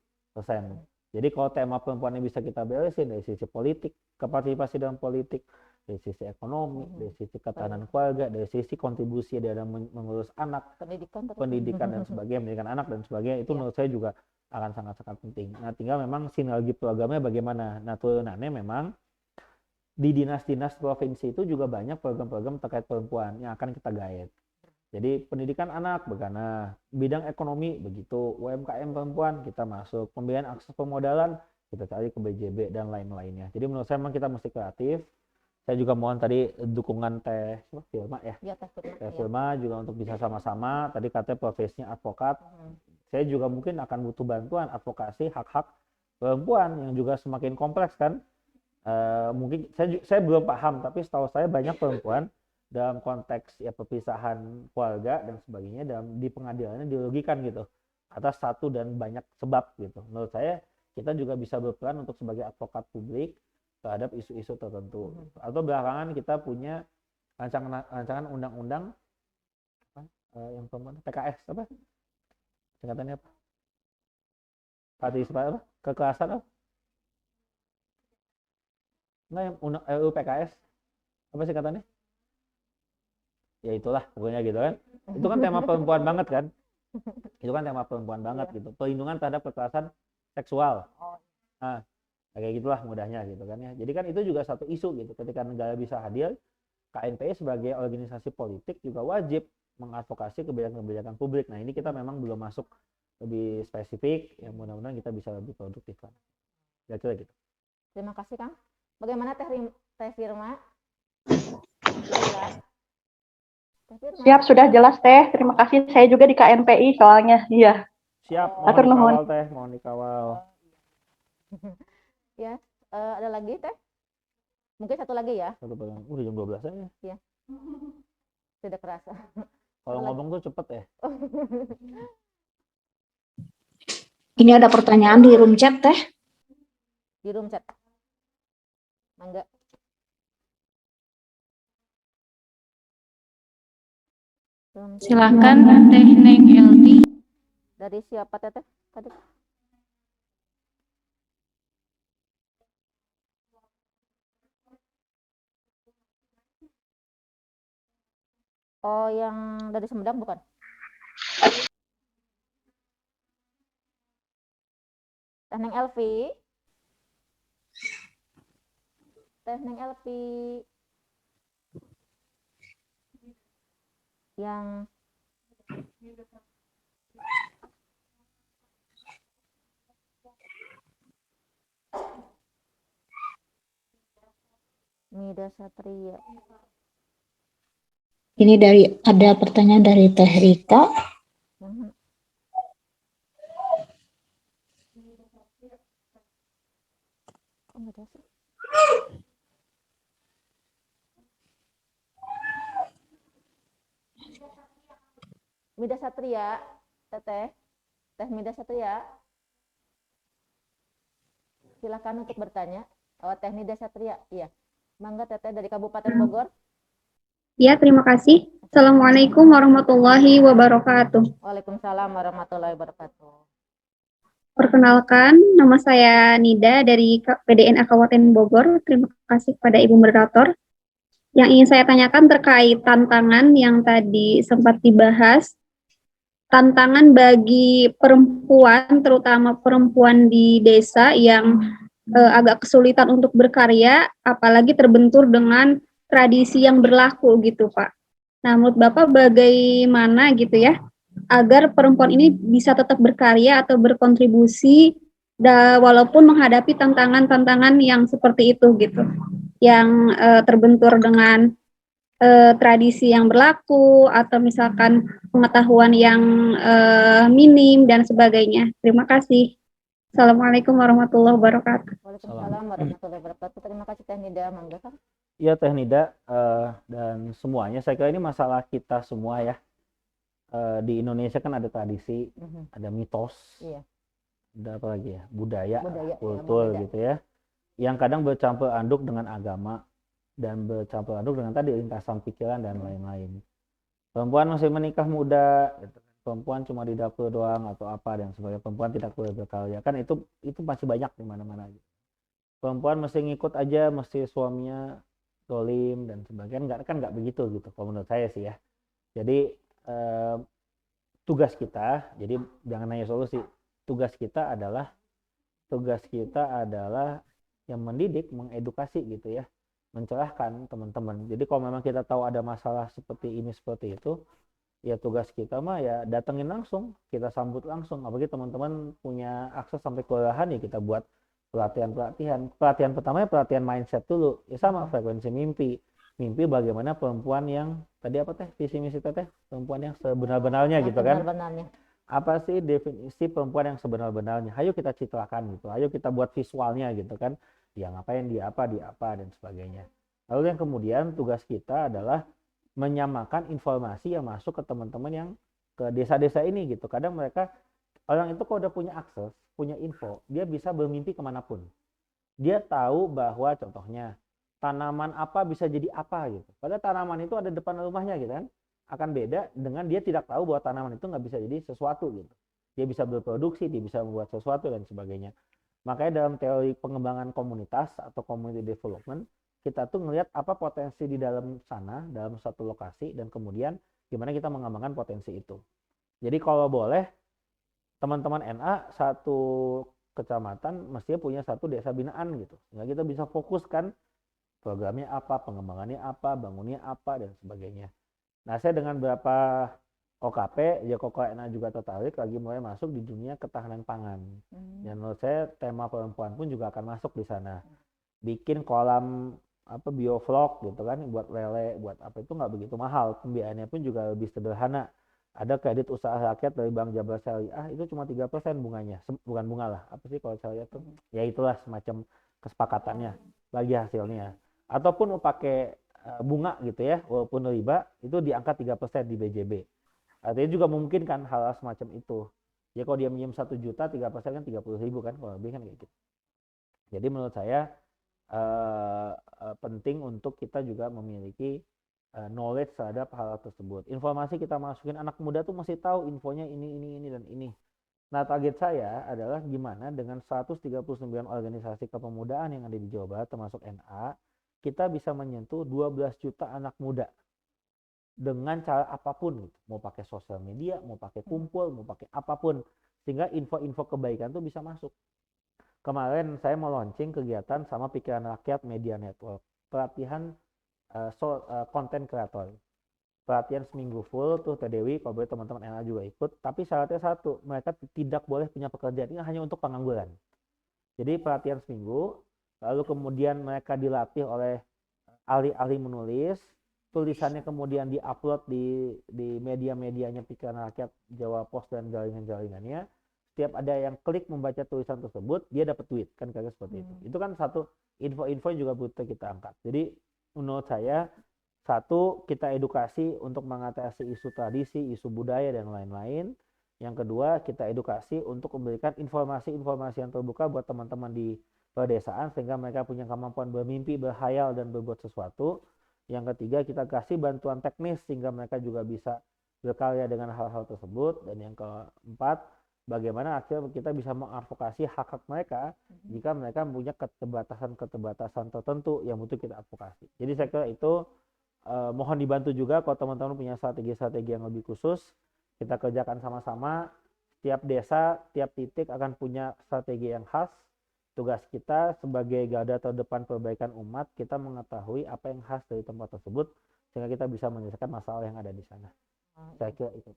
Jadi kalau tema perempuan ini bisa kita beresin dari sisi politik, kepartisipasi dalam politik, dari sisi ekonomi, dari sisi ketahanan keluarga, dari sisi kontribusi dalam mengurus anak, pendidikan dan sebagainya, pendidikan anak dan sebagainya, itu menurut saya juga akan sangat-sangat penting. Nah tinggal memang sinergi programnya bagaimana. Nah turunannya memang di dinas-dinas provinsi itu juga banyak program-program terkait perempuan yang akan kita guide. Jadi pendidikan anak bagaimana, bidang ekonomi begitu, UMKM perempuan kita masuk, pembiayaan akses pemodalan kita cari ke BJB dan lain-lainnya. Jadi menurut saya memang kita mesti kreatif. Saya juga mohon tadi dukungan Teh Firma ya. Ya, Teh Firma juga untuk bisa sama-sama. Tadi katanya profesinya advokat. Saya juga mungkin akan butuh bantuan advokasi hak-hak perempuan yang juga semakin kompleks kan. Mungkin saya belum paham, tapi setahu saya banyak perempuan dalam konteks ya perpisahan keluarga dan sebagainya di pengadilannya dirugikan gitu atas satu dan banyak sebab gitu. Menurut saya kita juga bisa berperan untuk sebagai advokat publik terhadap isu-isu tertentu. Atau belakangan kita punya rancangan undang-undang yang perempuan PKS apa? Singkatannya apa? Partisipasi apa? Kekerasan apa? Enggak, yang RUU PKS apa singkatannya? Ya itulah pokoknya gitu kan. Itu kan tema perempuan banget kan. Itu kan tema perempuan banget gitu. Perlindungan terhadap kekerasan seksual. Nah, kayak gitulah mudahnya gitu kan ya. Jadi kan itu juga satu isu gitu. Ketika negara bisa hadir, KNPI sebagai organisasi politik juga wajib mengadvokasi kebijakan-kebijakan publik. Nah ini kita memang belum masuk lebih spesifik. Ya mudah-mudahan kita bisa lebih produktif kan. Kira-kira gitu. Terima kasih Kang. Bagaimana Teh Firma? Siap, sudah jelas Teh. Terima kasih. Saya juga di KNPI soalnya. Iya. Siap, mohon dikawal Teh, mohon dikawal. Ya, ada lagi Teh? Mungkin satu lagi ya? Satu pegang. Jam 12 aja. Iya. Tidak kerasa. Kalau ngomong tuh cepet ya. Ini ada pertanyaan di room chat Teh. Di room chat. Mangga. Silakan Teh Neng LT. Dari siapa Teteh tadi? Oh, yang dari Sumedang bukan? Teh Neng Elvi. Teh Neng Elvi. Yang Mida Satria. Ini ada pertanyaan dari Teh Rika. Mhm. Kok nggak ada sih? Mida Satria, Teteh. Teh Mida Satria. Silakan untuk bertanya. Oh, Teh Mida Satria. Iya. Mangga Teteh dari Kabupaten Bogor. Ya, terima kasih. Assalamualaikum warahmatullahi wabarakatuh. Waalaikumsalam warahmatullahi wabarakatuh. Perkenalkan, nama saya Nida dari PDN Kabupaten Bogor. Terima kasih kepada Ibu Moderator. Yang ingin saya tanyakan terkait tantangan yang tadi sempat dibahas. Tantangan bagi perempuan, terutama perempuan di desa yang agak kesulitan untuk berkarya, apalagi terbentur dengan tradisi yang berlaku gitu, Pak. Nah, menurut Bapak bagaimana gitu ya, agar perempuan ini bisa tetap berkarya atau berkontribusi walaupun menghadapi tantangan-tantangan yang seperti itu gitu, yang terbentur dengan tradisi yang berlaku atau misalkan pengetahuan yang minim dan sebagainya. Terima kasih. Assalamualaikum warahmatullahi wabarakatuh. Waalaikumsalam warahmatullahi wabarakatuh. Terima kasih Teh Nida. Mangga Kang. Iya Teh Nida, dan semuanya saya kira ini masalah kita semua ya. Di Indonesia kan ada tradisi, ada mitos, Iya. ada apa lagi ya, budaya, Budaya, kultur ya, gitu ya, yang kadang bercampur aduk dengan agama dan bercampur aduk dengan tadi lintasan pikiran dan lain-lain. Perempuan masih menikah muda, gitu. Perempuan cuma di dapur doang atau apa dan sebagainya. Perempuan tidak boleh berkarya, kan itu masih banyak di mana-mana. Gitu. Perempuan mesti ngikut aja, mesti suaminya dolim dan sebagainya. Nggak begitu gitu. Kalau menurut saya sih ya. Jadi tugas kita, jadi jangan nanya solusi. Tugas kita adalah yang mendidik, mengedukasi gitu ya, mencerahkan teman-teman. Jadi kalau memang kita tahu ada masalah seperti ini seperti itu, ya tugas kita mah ya datengin langsung, kita sambut langsung. Apalagi teman-teman punya akses sampai kelurahan ya kita buat pelatihan. Pelatihan pertamanya pelatihan mindset dulu. Ya sama frekuensi mimpi. Mimpi bagaimana perempuan yang tadi apa Teh visi misi Teh, perempuan yang sebenar-benarnya gitu kan. Benar-benarnya. Apa sih definisi perempuan yang sebenar-benarnya? Ayo kita citrakan gitu. Ayo kita buat visualnya gitu kan. Dia ngapain, dia apa dan sebagainya. Lalu yang kemudian tugas kita adalah menyamakan informasi yang masuk ke teman-teman yang ke desa-desa ini gitu. Kadang mereka orang itu kalau udah punya akses, punya info, dia bisa bermimpi kemanapun. Dia tahu bahwa contohnya tanaman apa bisa jadi apa gitu. Padahal tanaman itu ada depan rumahnya gitu kan. Akan beda dengan dia tidak tahu bahwa tanaman itu nggak bisa jadi sesuatu gitu. Dia bisa berproduksi, dia bisa membuat sesuatu dan sebagainya. Makanya dalam teori pengembangan komunitas atau community development, kita tuh ngelihat apa potensi di dalam sana, dalam satu lokasi, dan kemudian gimana kita mengembangkan potensi itu. Jadi kalau boleh, teman-teman NA satu kecamatan mestinya punya satu desa binaan gitu. Sehingga kita bisa fokuskan programnya apa, pengembangannya apa, bangunnya apa, dan sebagainya. Nah, saya dengan beberapa OKP, ya KKNA juga tertarik lagi mulai masuk di dunia ketahanan pangan. Dan menurut saya tema perempuan pun juga akan masuk di sana. Bikin kolam apa bioflok gitu kan, buat lele, buat apa itu nggak begitu mahal. Pembiayaannya pun juga lebih sederhana. Ada kredit usaha rakyat dari Bank Jabar Syariah itu cuma 3% bunganya. Bukan bunga lah. Apa sih kalau syariah itu? Ya itulah semacam kesepakatannya bagi hasilnya. Ataupun pakai bunga gitu ya, walaupun riba itu diangkat 3% di BJB. Artinya juga memungkinkan hal semacam itu. Ya kalau dia minjem 1 juta, 3% kan 30.000 kan, kalau lebih kan kayak gitu. Jadi menurut saya penting untuk kita juga memiliki knowledge terhadap hal tersebut. Informasi kita masukin, anak muda tuh masih tahu infonya ini dan ini. Nah, target saya adalah gimana dengan 139 organisasi kepemudaan yang ada di Jawa Barat termasuk NA, kita bisa menyentuh 12 juta anak muda. dengan cara apapun gitu. Mau pakai sosial media, mau pakai kumpul, mau pakai apapun, sehingga info-info kebaikan tuh bisa masuk. Kemarin saya mau launching kegiatan sama Pikiran Rakyat Media Network, pelatihan konten kreator. Pelatihan seminggu full tuh Teh Dewi, kalau boleh teman-teman NA juga ikut, tapi syaratnya satu, mereka tidak boleh punya pekerjaan, ini hanya untuk pengangguran. Jadi pelatihan seminggu, lalu kemudian mereka dilatih oleh ahli-ahli menulis, tulisannya kemudian diupload di media-medianya Pikiran Rakyat, Jawa Pos dan jaringan-jaringannya. Setiap ada yang klik membaca tulisan tersebut, dia dapat duit, kan kayak seperti itu. Itu kan satu info-info yang juga butuh kita angkat. Jadi menurut saya, satu, kita edukasi untuk mengatasi isu tradisi, isu budaya, dan lain-lain. Yang kedua, kita edukasi untuk memberikan informasi-informasi yang terbuka buat teman-teman di pedesaan, sehingga mereka punya kemampuan bermimpi, berhayal, dan berbuat sesuatu. Yang ketiga, kita kasih bantuan teknis, sehingga mereka juga bisa berkarya dengan hal-hal tersebut. Dan yang keempat, bagaimana akhirnya kita bisa mengadvokasi hak-hak mereka jika mereka punya keterbatasan tertentu yang butuh kita advokasi. Jadi saya kira itu mohon dibantu juga kalau teman-teman punya strategi-strategi yang lebih khusus, kita kerjakan sama-sama. Tiap desa, tiap titik akan punya strategi yang khas. Tugas kita sebagai garda terdepan perbaikan umat, kita mengetahui apa yang khas dari tempat tersebut, sehingga kita bisa menyelesaikan masalah yang ada di sana. Saya kira itu.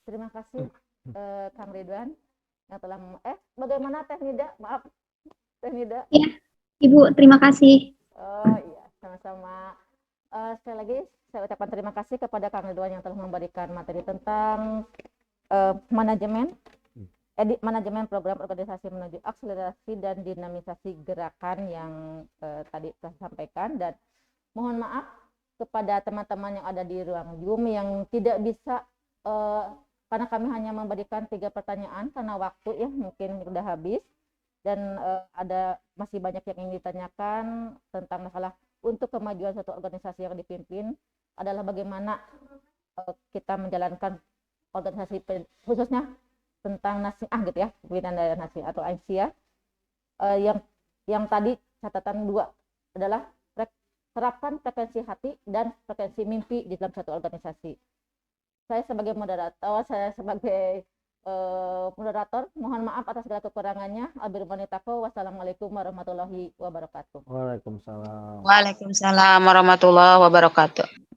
Terima kasih Kang Ridwan yang telah bagaimana Teh Nida? Maaf, Teh Nida. Ya, Ibu, terima kasih. Oh iya, sama-sama. Sekali lagi saya ucapkan terima kasih kepada Kang Ridwan yang telah memberikan materi tentang manajemen program organisasi menuju akselerasi dan dinamisasi gerakan yang tadi telah disampaikan, dan mohon maaf kepada teman-teman yang ada di ruang Zoom yang tidak bisa karena kami hanya memberikan 3 pertanyaan karena waktu ya mungkin sudah habis, dan ada masih banyak yang ingin ditanyakan tentang masalah untuk kemajuan suatu organisasi yang dipimpin adalah bagaimana kita menjalankan organisasi khususnya tentang nasihat gitu ya, pembinaan dan nasihat atau ANSIA. Yang tadi catatan 2 adalah terapkan frekuensi hati dan frekuensi mimpi di dalam suatu organisasi. Saya sebagai moderator, mohon maaf atas segala kekurangannya. Wassalamualaikum warahmatullahi wabarakatuh. Waalaikumsalam. Waalaikumsalam warahmatullahi wabarakatuh.